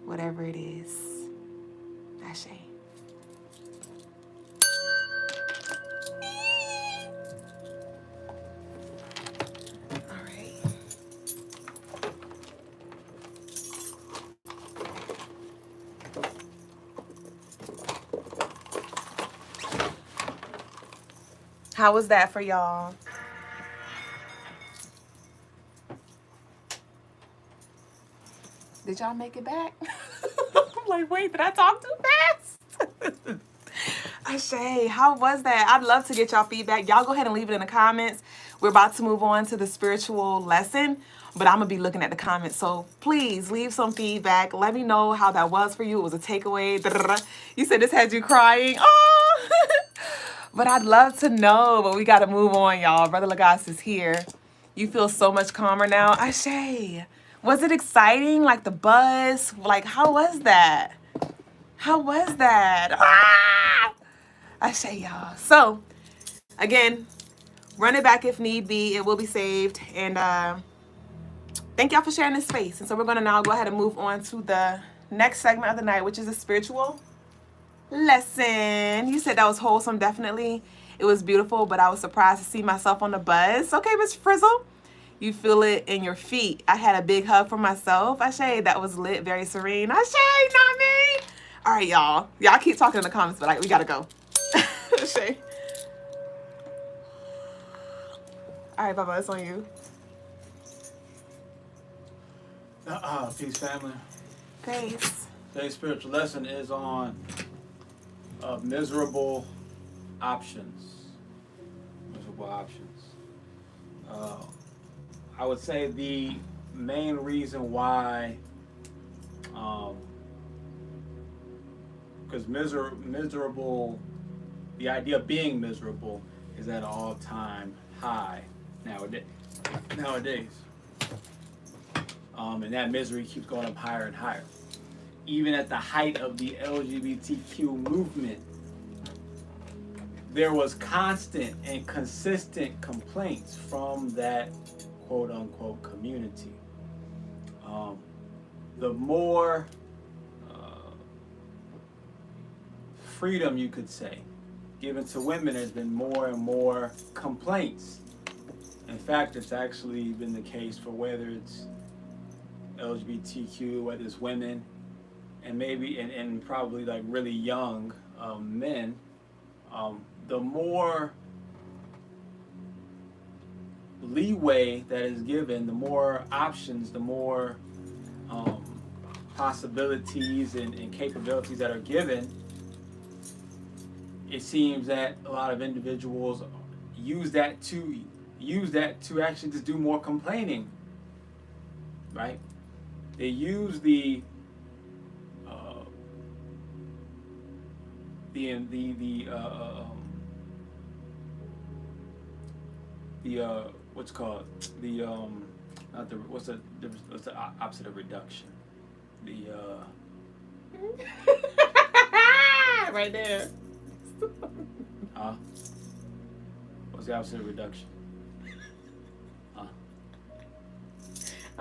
whatever it is. Ashe. All right. How was that for y'all? Did y'all make it back? I'm like, wait, did I talk too fast? Ashe, how was that? I'd love to get y'all feedback. Y'all go ahead and leave it in the comments. We're about to move on to the spiritual lesson, but I'm going to be looking at the comments. So please leave some feedback. Let me know how that was for you. It was a takeaway. You said this had you crying. Oh, but I'd love to know, but we got to move on, y'all. Brother Logas is here. You feel so much calmer now. Ashe, was it exciting? Like the buzz? Like, how was that? How was that? Ah! Ashe, y'all. So, again, run it back if need be. It will be saved. And thank y'all for sharing this space. And so we're going to now go ahead and move on to the next segment of the night, which is a spiritual lesson. You said that was wholesome, definitely. It was beautiful, but I was surprised to see myself on the bus. Okay, Miss Frizzle. You feel it in your feet. I had a big hug for myself. Ashe, that was lit, very serene. Ashe, not me. All right, y'all. Y'all keep talking in the comments, but we got to go. Ashe. All right, Baba, it's on you. Peace, family. Grace. Today's spiritual lesson is on miserable options. Miserable options. I would say the main reason why, because miserable the idea of being miserable is at an all-time high nowadays. And that misery keeps going up higher and higher. Even at the height of the LGBTQ movement, there was constant and consistent complaints from that quote-unquote community. The more freedom, you could say, given to women, there's been more and more complaints. In fact, it's actually been the case for whether it's LGBTQ, whether it's women, and maybe and probably like really young men. The more leeway that is given, the more options, the more possibilities and capabilities that are given, it seems that a lot of individuals use that to actually just do more complaining, right? They use the what's called the not the what's the opposite of reduction? The right there. What's the opposite of reduction? I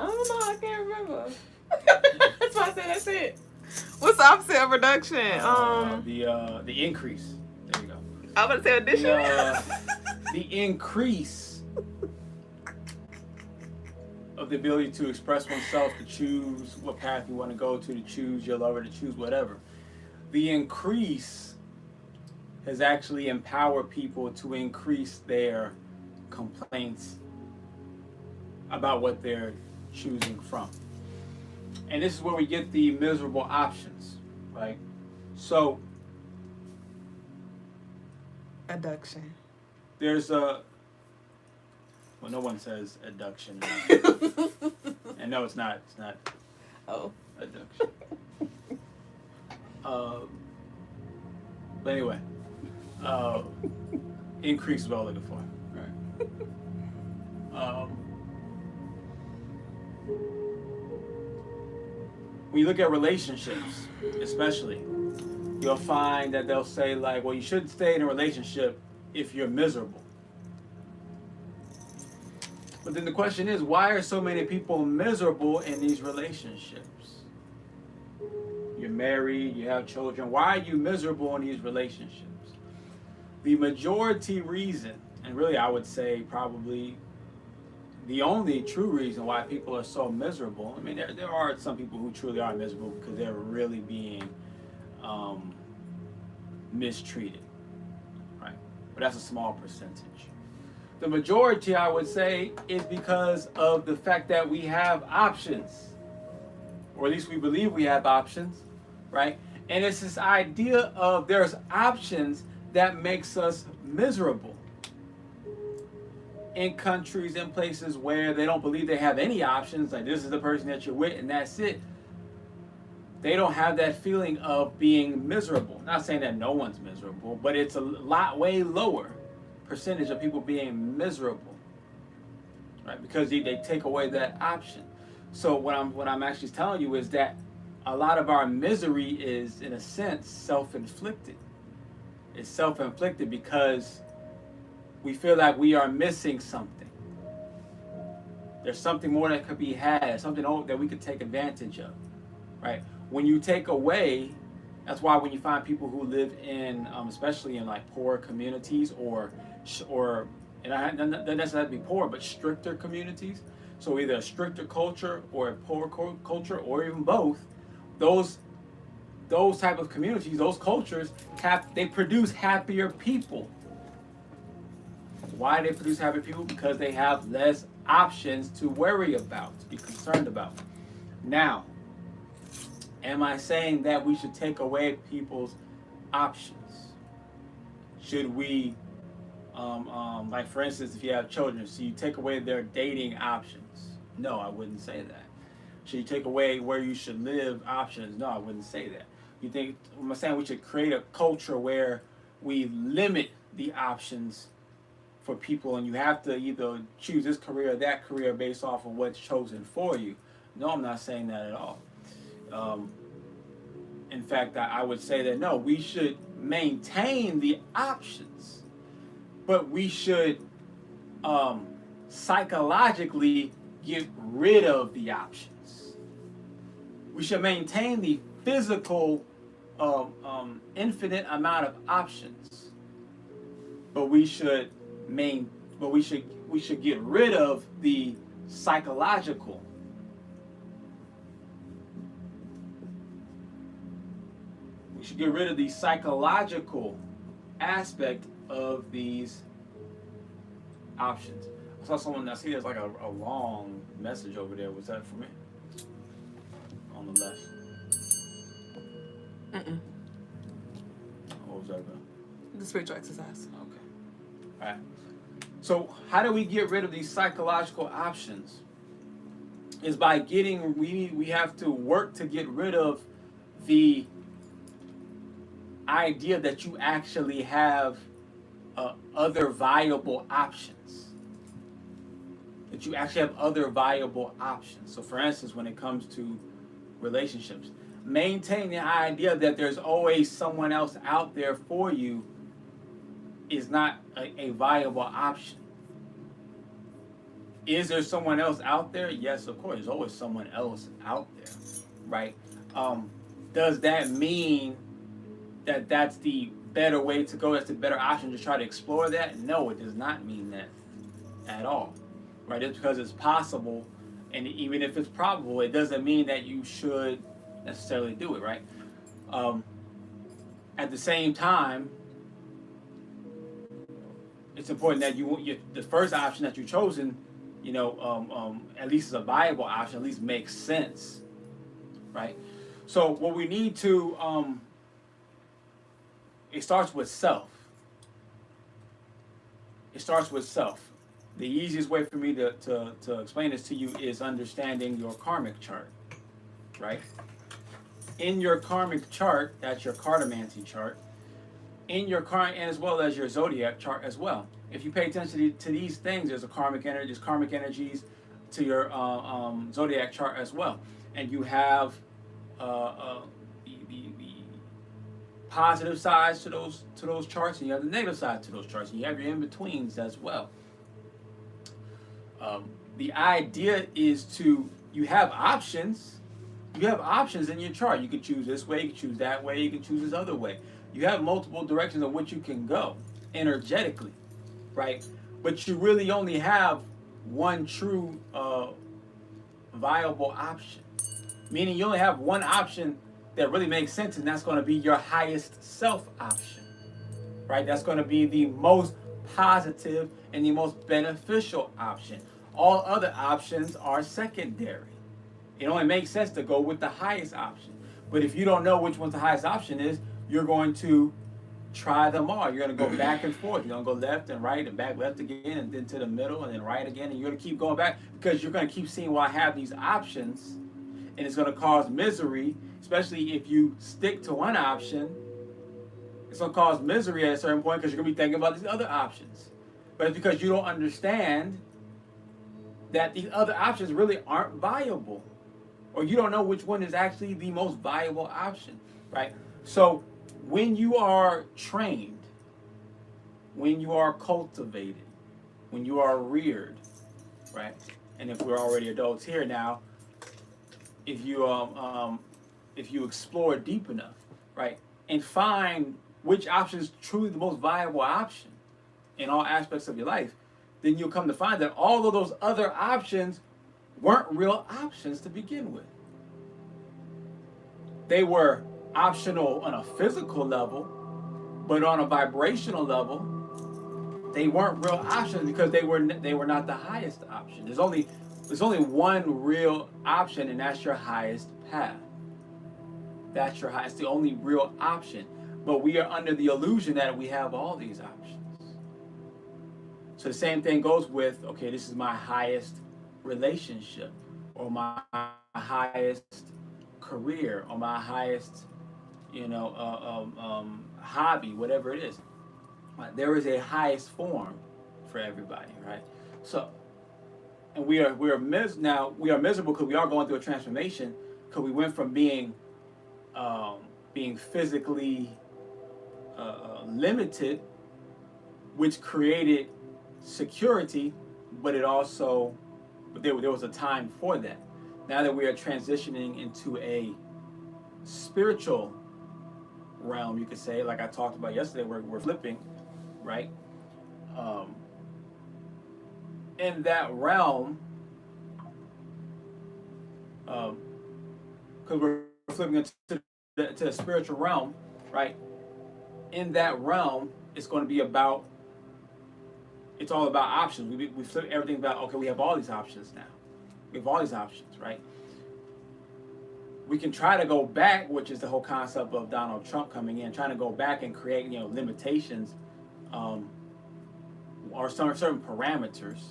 don't know. I can't remember. That's why I said that's it. What's the opposite of reduction? The increase. There you go. I'm gonna say addition. The increase of the ability to express oneself, to choose what path you want to go to choose your lover, to choose whatever. The increase has actually empowered people to increase their complaints about what they're choosing from. And this is where we get the miserable options, right? So, adduction. There's well, no one says adduction. And no, it's not. It's not. Oh. Adduction. But anyway, increase is what I'm looking for. Right. When you look at relationships, especially, you'll find that they'll say like, well, you shouldn't stay in a relationship if you're miserable. But then the question is, why are so many people miserable in these relationships? You're married, you have children. Why are you miserable in these relationships? The majority reason, and really I would say probably the only true reason why people are so miserable, I mean, there are some people who truly are miserable because they're really being mistreated, right? But that's a small percentage. The majority, I would say, is because of the fact that we have options, or at least we believe we have options, right? And it's this idea of there's options that makes us miserable. In countries, in places where they don't believe they have any options, like this is the person that you're with and that's it, they don't have that feeling of being miserable. Not saying that no one's miserable, but it's a lot way lower percentage of people being miserable, right? Because they take away that option. So what I'm actually telling you is that a lot of our misery is, in a sense, self-inflicted. It's self-inflicted because we feel like we are missing something. There's something more that could be had, something that we could take advantage of, right? When you take away, that's why when you find people who live in, especially in like poor communities or and it doesn't necessarily have to be poor, but stricter communities. So either a stricter culture or a poor culture, or even both. Those type of communities, those cultures, they produce happier people. Why do they produce happier people? Because they have less options to worry about, to be concerned about. Now, am I saying that we should take away people's options? Should we, like for instance, if you have children, so you take away their dating options? No, I wouldn't say that. Should you take away where you should live options? No, I wouldn't say that. You think, am I saying we should create a culture where we limit the options for people, and you have to either choose this career or that career based off of what's chosen for you. No, I'm not saying that at all. In fact, I would say that no, we should maintain the options, but we should psychologically get rid of the options. We should maintain the physical infinite amount of options, but we should get rid of the psychological. We should get rid of the psychological aspect of these options. I saw someone, I see there's like a long message over there. Was that for me? On the left. What was that about? The spiritual exercise. Okay. All right. So how do we get rid of these psychological options? Is by we have to work to get rid of the idea that you actually have other viable options. That you actually have other viable options. So for instance, when it comes to relationships, maintain the idea that there's always someone else out there for you is not a viable option. Is there someone else out there? Yes, of course. There's always someone else out there, right? Does that mean that that's the better way to go? That's the better option to try to explore that? No, it does not mean that at all, right? Just because it's possible, and even if it's probable, it doesn't mean that you should necessarily do it, right? At the same time, it's important that the first option that you've chosen, at least is a viable option, at least makes sense, right? So what we need to, it starts with self. It starts with self. The easiest way for me to explain this to you is understanding your karmic chart, right? In your karmic chart, that's your cartomancy chart, in your and as well as your zodiac chart as well. If you pay attention to these things, there's karmic energies to your zodiac chart as well, and you have the positive sides to those charts, and you have the negative side to those charts, and you have your in-betweens as well. The idea is you have options. You have options in your chart. You can choose this way, you can choose that way, you can choose this other way. You have multiple directions of which you can go energetically, right? But you really only have one true viable option. Meaning you only have one option that really makes sense, and that's going to be your highest self option, right? That's going to be the most positive and the most beneficial option. All other options are secondary. It only makes sense to go with the highest option. But if you don't know which one's the highest option is, you're going to try them all. You're going to go back and forth. You're going to go left and right and back left again and then to the middle and then right again. And you're going to keep going back because you're going to keep seeing, well, I have these options, and it's going to cause misery, especially if you stick to one option. It's going to cause misery at a certain point because you're going to be thinking about these other options. But it's because you don't understand that these other options really aren't viable, or you don't know which one is actually the most viable option, right? So when you are trained, when you are cultivated, when you are reared, right? And if we're already adults here now, if you explore deep enough, right, and find which option is truly the most viable option in all aspects of your life, then you'll come to find that all of those other options weren't real options to begin with. They were optional on a physical level, but on a vibrational level, they weren't real options because they were not the highest option. There's only one real option, and that's your highest path. That's your highest, the only real option. But we are under the illusion that we have all these options. So the same thing goes with, okay, this is my highest relationship, or my highest career, or my highest, hobby, whatever it is. Right? There is a highest form for everybody, right? So, and we are miserable because we are going through a transformation, because we went from being physically limited, which created security, but there was a time for that. Now that we are transitioning into a spiritual realm, you could say, like I talked about yesterday, we're flipping, right? In that realm, because we're flipping into the spiritual realm, right? In that realm, it's going to be about, it's all about options. We flip everything about, okay, we have all these options now. We have all these options, right? We can try to go back, which is the whole concept of Donald Trump coming in, trying to go back and create, limitations, or certain parameters,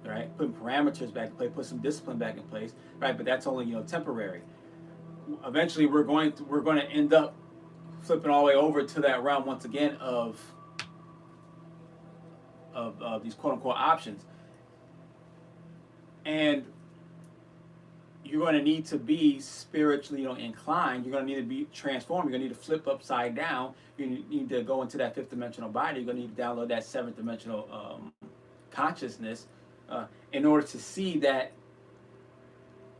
right? Putting parameters back in place, put some discipline back in place, right? But that's only, temporary. Eventually, we're going to end up flipping all the way over to that realm once again of these quote unquote options, and you're going to need to be spiritually inclined. You're going to need to be transformed. You're going to need to flip upside down. You need to go into that fifth dimensional body. You're going to need to download that seventh dimensional consciousness in order to see that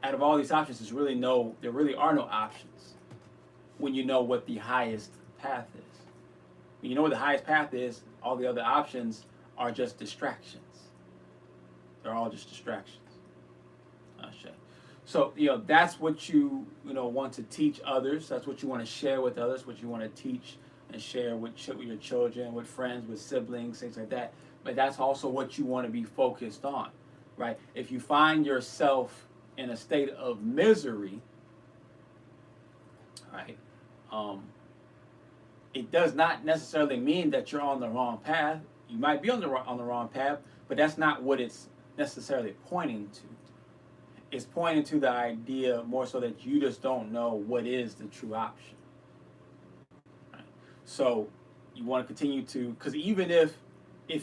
out of all these options, there really are no options when you know what the highest path is. When you know what the highest path is, all the other options are just distractions. They're all just distractions. So, that's what you want to teach others. That's what you want to share with others, what you want to teach and share with your children, with friends, with siblings, things like that. But that's also what you want to be focused on, right? If you find yourself in a state of misery, right, it does not necessarily mean that you're on the wrong path. You might be on the wrong path, but that's not what it's necessarily pointing to. It's pointing to the idea more so that you just don't know what is the true option. Right? So you want to continue to, because even if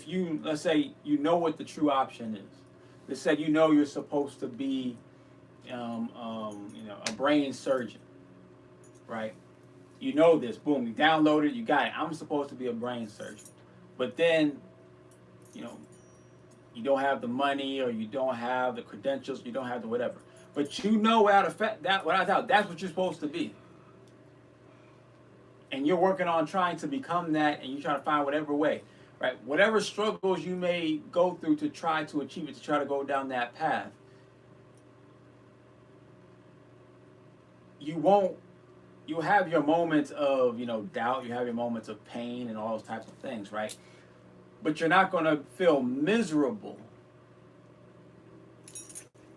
you, let's say, what the true option is. Let's say you're supposed to be, a brain surgeon, right? You know this, boom, you download it, you got it. I'm supposed to be a brain surgeon. But then, you don't have the money, or you don't have the credentials, you don't have the whatever. But without a doubt, that's what you're supposed to be. And you're working on trying to become that, and you try to find whatever way, right? Whatever struggles you may go through to try to achieve it, to try to go down that path, you'll have your moments of, doubt, you have your moments of pain and all those types of things, right? But you're not going to feel miserable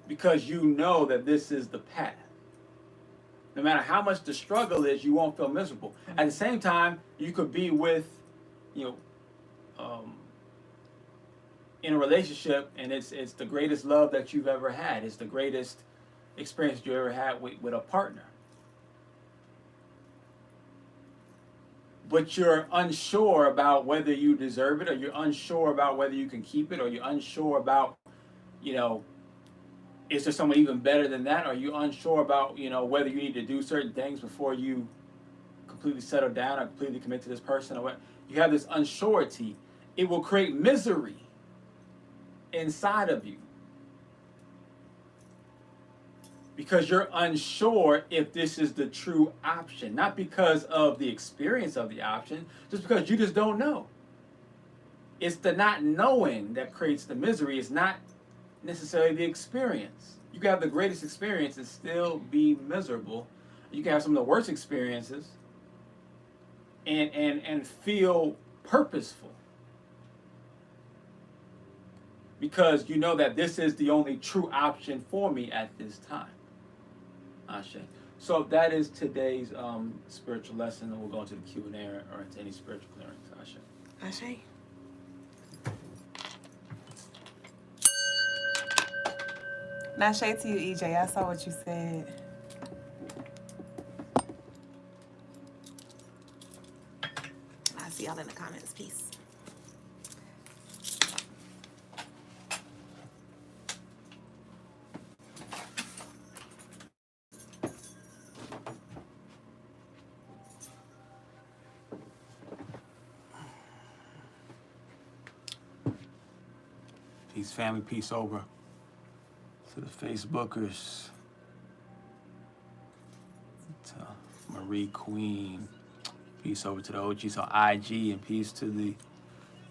because you know that this is the path. No matter how much the struggle is, you won't feel miserable. At the same time, you could be with, in a relationship, and it's the greatest love that you've ever had. It's the greatest experience you ever had with a partner. But you're unsure about whether you deserve it, or you're unsure about whether you can keep it, or you're unsure about, is there someone even better than that? Or are you unsure about, whether you need to do certain things before you completely settle down or completely commit to this person, or what? You have this unsurety. It will create misery inside of you because you're unsure if this is the true option. Not because of the experience of the option, just because you just don't know. It's the not knowing that creates the misery. It's not necessarily the experience. You can have the greatest experience and still be miserable. You can have some of the worst experiences and feel purposeful. Because you know that this is the only true option for me at this time. Ashe. So that is today's spiritual lesson, and we'll go into the Q&A or into any spiritual clearance. Ashe. Ashe. Now, shade to you, EJ. I saw what you said. I'll see y'all in the comments. comments. Peace. Peace, family. Peace over to the Facebookers. To Marie Queen. Peace over to the OGs on IG, and peace to the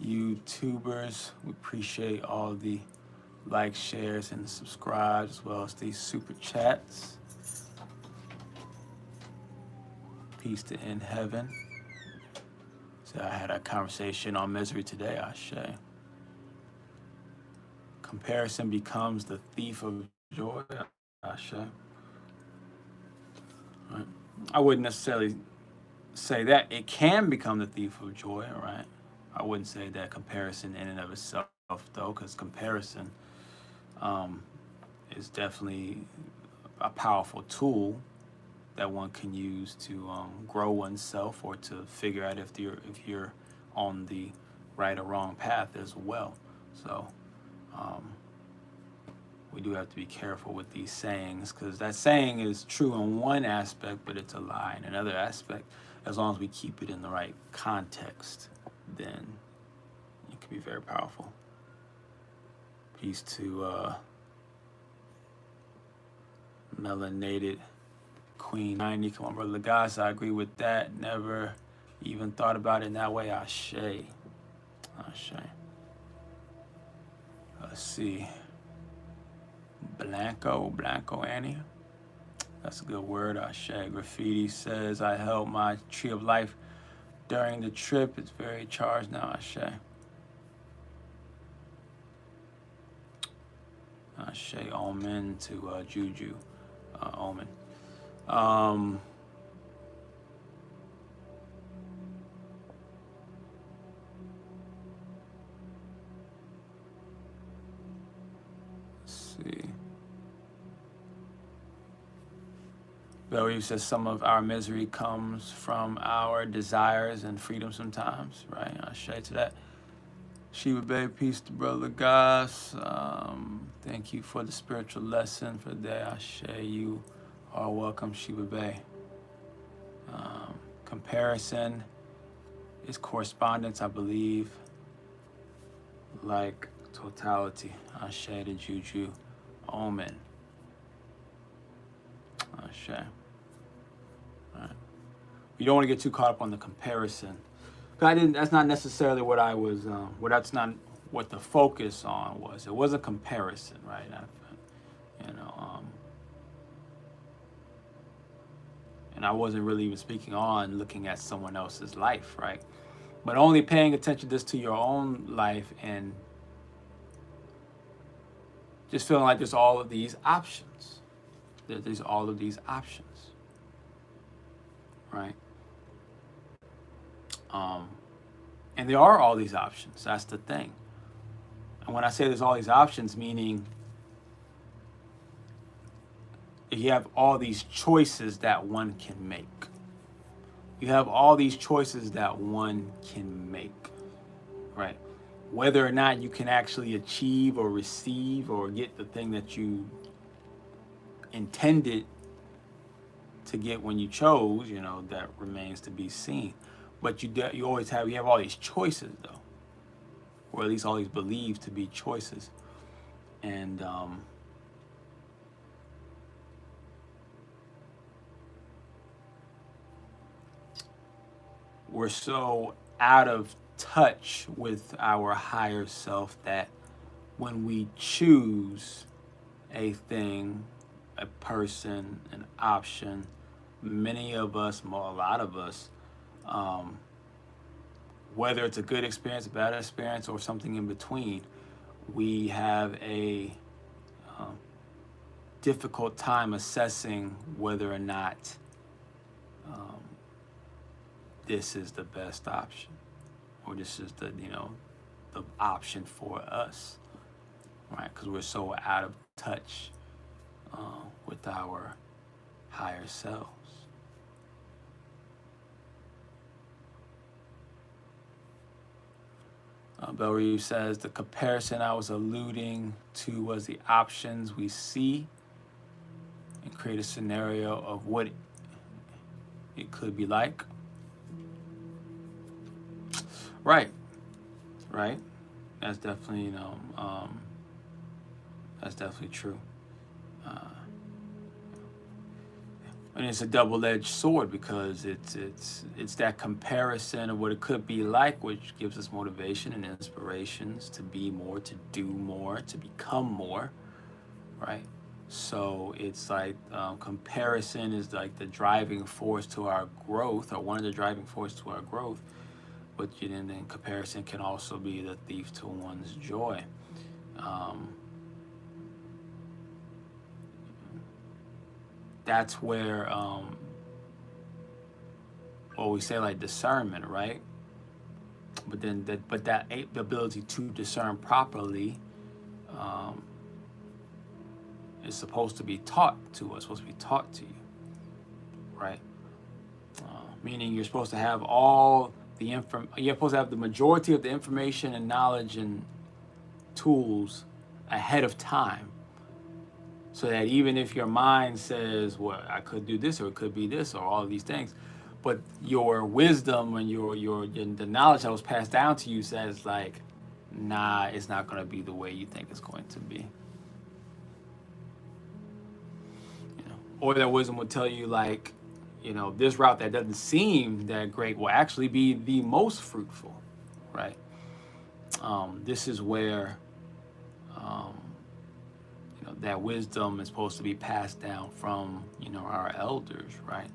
YouTubers. We appreciate all the likes, shares, and the subscribes, as well as the super chats. Peace to In Heaven. So I had a conversation on misery today, Ashe. Comparison becomes the thief of joy, Ashe. Right. I wouldn't necessarily say that. It can become the thief of joy, right? I wouldn't say that comparison in and of itself, though, because comparison is definitely a powerful tool that one can use to grow oneself, or to figure out if you're on the right or wrong path as well. So we do have to be careful with these sayings, because that saying is true in one aspect, but it's a lie in another aspect. As long as we keep it in the right context, then it can be very powerful. Peace to Melanated Queen 90. Come on, brother Logas, I agree with that. Never even thought about it in that way. Ashe. Ashe. Let's see. Blanco Annie. That's a good word. Ashe. Graffiti says, I held my tree of life during the trip. It's very charged now. Ashe. Ashe. Omen to Juju. Omen. Let's see. Value says some of our misery comes from our desires and freedom sometimes, right? I share to that. Shiva Bay, peace to brother Goss. Thank you for the spiritual lesson for today. I share you are welcome, Shiva Bay. Comparison is correspondence, I believe, like totality. I share the Juju. Omen. I share. Right. You don't want to get too caught up on the comparison. That's not necessarily what I was. That's not what the focus on was. It was a comparison, right? And I wasn't really even speaking on looking at someone else's life, right? But only paying attention just to your own life and just feeling like there's all of these options. There's all of these options. Right? And there are all these options. That's the thing. And when I say there's all these options, meaning you have all these choices that one can make. You have all these choices that one can make, right? Whether or not you can actually achieve or receive or get the thing that you intended to get when you chose, that remains to be seen. But you have all these choices, though, or at least all these believed to be choices. And we're so out of touch with our higher self that when we choose a thing, a person, an option, many of us, a lot of us, whether it's a good experience, a bad experience, or something in between, we have a difficult time assessing whether or not this is the best option, or this is the option for us, right? Because we're so out of touch with our higher selves. Bell Reeve says the comparison I was alluding to was the options we see and create a scenario of what it could be like. Right. That's definitely, that's definitely true. And it's a double-edged sword because it's that comparison of what it could be like, which gives us motivation and inspirations to be more, to do more, to become more, right? So it's like comparison is like the driving force to our growth, or one of the driving forces to our growth. But then comparison can also be the thief to one's joy. That's where, well, we say like discernment, right? But then the ability to discern properly is supposed to be taught to us, supposed to be taught to you, right? Meaning you're supposed to have all the you're supposed to have the majority of the information and knowledge and tools ahead of time, so that even if your mind says, well, I could do this, or it could be this, or all of these things, but your wisdom and the knowledge that was passed down to you says like, nah, it's not going to be the way you think it's going to be. Or that wisdom would tell you like, this route that doesn't seem that great will actually be the most fruitful, right? This is where that wisdom is supposed to be passed down from our elders, right?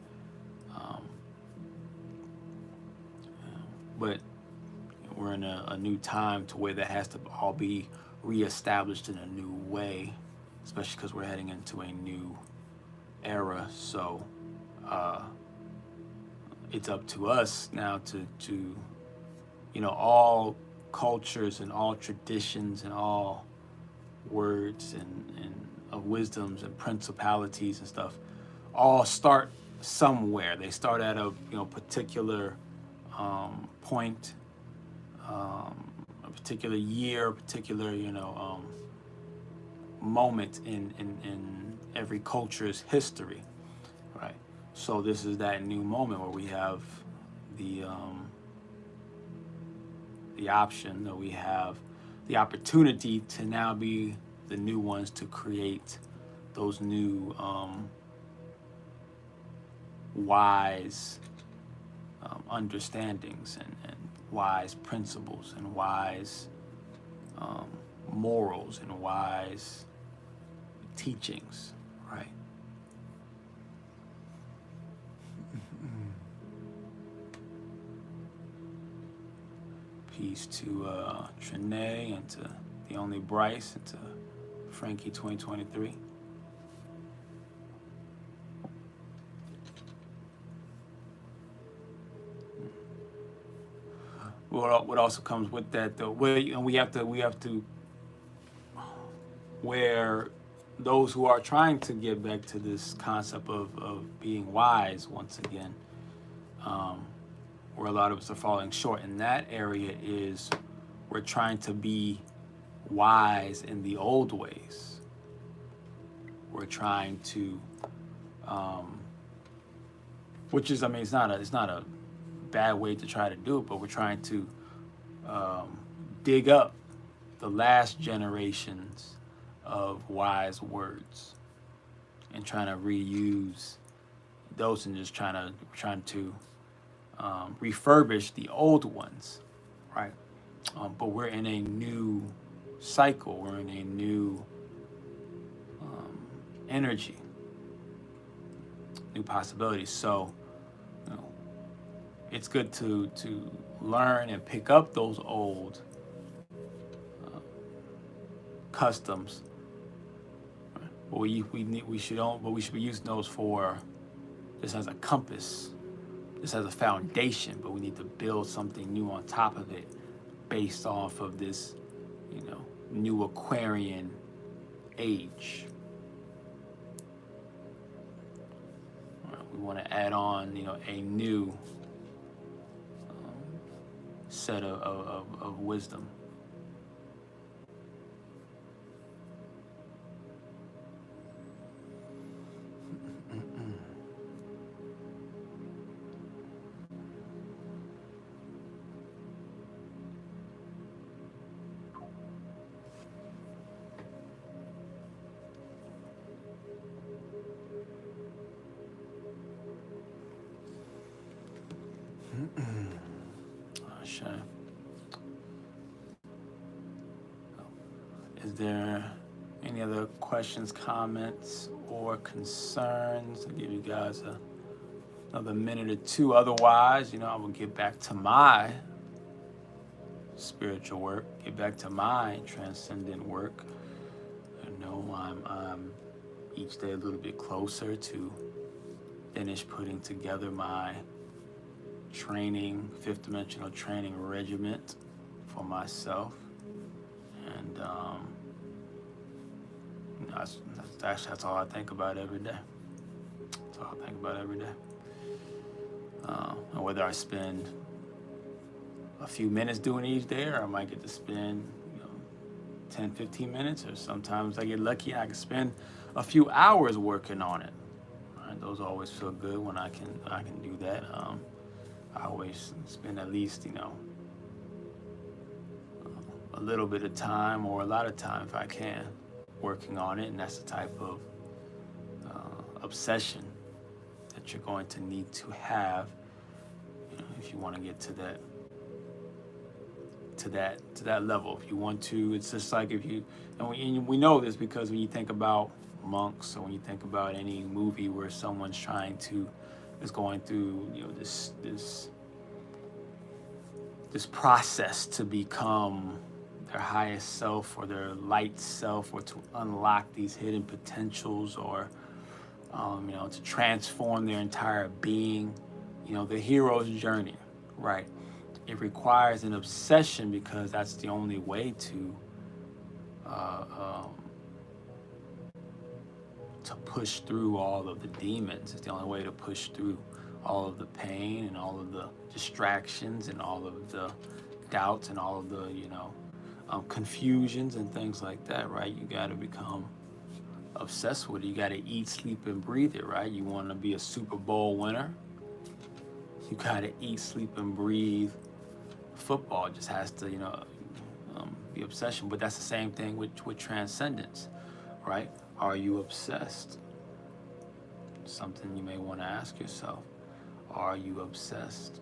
But we're in a new time to where that has to all be reestablished in a new way, especially because we're heading into a new era. So it's up to us now to all cultures and all traditions and all words and of wisdoms and principalities and stuff all start somewhere. They start at a particular point, a particular year, a particular moment in every culture's history, right? So this is that new moment where we have the option, that we have the opportunity to now be the new ones to create those new wise understandings and wise principles and wise morals and wise teachings, right? Peace to Trinae and to the only Bryce and to Frankie 2023. What also comes with that, though, we have to where those who are trying to get back to this concept of being wise once again, where a lot of us are falling short in that area is we're trying to be wise in the old ways. We're trying to, which is, it's not a bad way to try to do it, but we're trying to dig up the last generations of wise words and trying to reuse those and just trying to refurbish the old ones, right? But we're in a new cycle. We're in a new energy, new possibilities. So, it's good to learn and pick up those old customs. But we should be using those for just as a compass, just as a foundation. But we need to build something new on top of it, based off of this, new Aquarian age. We want to add on, a new set of wisdom. Is there any other questions, comments, or concerns? I'll give you guys another minute or two. Otherwise, I will get back to my spiritual work, get back to my transcendent work. I'm each day a little bit closer to finish putting together my training, fifth dimensional training regiment for myself. And that's all I think about every day. That's all I think about every day. And whether I spend a few minutes doing each day, or I might get to spend 10, 15 minutes, or sometimes I get lucky and I can spend a few hours working on it. Right? Those always feel good when I can do that. I always spend at least a little bit of time, or a lot of time if I can, working on it. And that's the type of obsession that you're going to need to have if you want to get to that level. If you want to, it's just like and we know this because when you think about monks, or when you think about any movie where someone's is going through this process to become their highest self, or their light self, or to unlock these hidden potentials, or to transform their entire being, the hero's journey, right? It requires an obsession, because that's the only way to push through all of the demons. It's the only way to push through all of the pain and all of the distractions and all of the doubts and all of the confusions and things like that, right? You got to become obsessed with it. You got to eat, sleep, and breathe it, right? You want to be a Super Bowl winner, you got to eat, sleep, and breathe football. It just has to be obsession. But that's the same thing with transcendence, right? Are you obsessed? Something you may want to ask yourself. Are you obsessed?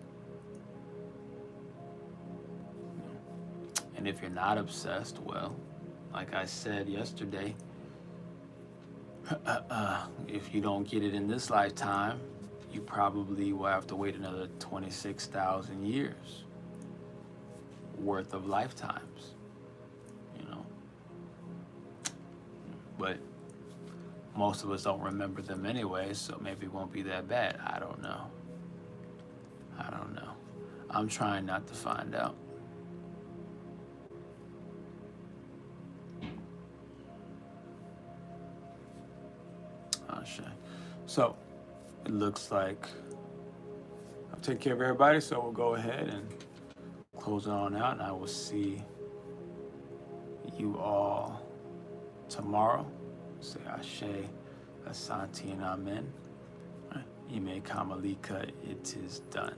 And if you're not obsessed, well, like I said yesterday, if you don't get it in this lifetime, you probably will have to wait another 26,000 years worth of lifetimes, But most of us don't remember them anyway, so maybe it won't be that bad. I don't know. I'm trying not to find out. So it looks like I've taken care of everybody, so we'll go ahead and close it on out, and I will see you all tomorrow. Say Ashe, Asante, and Amen. Ime Kamalika, it is done.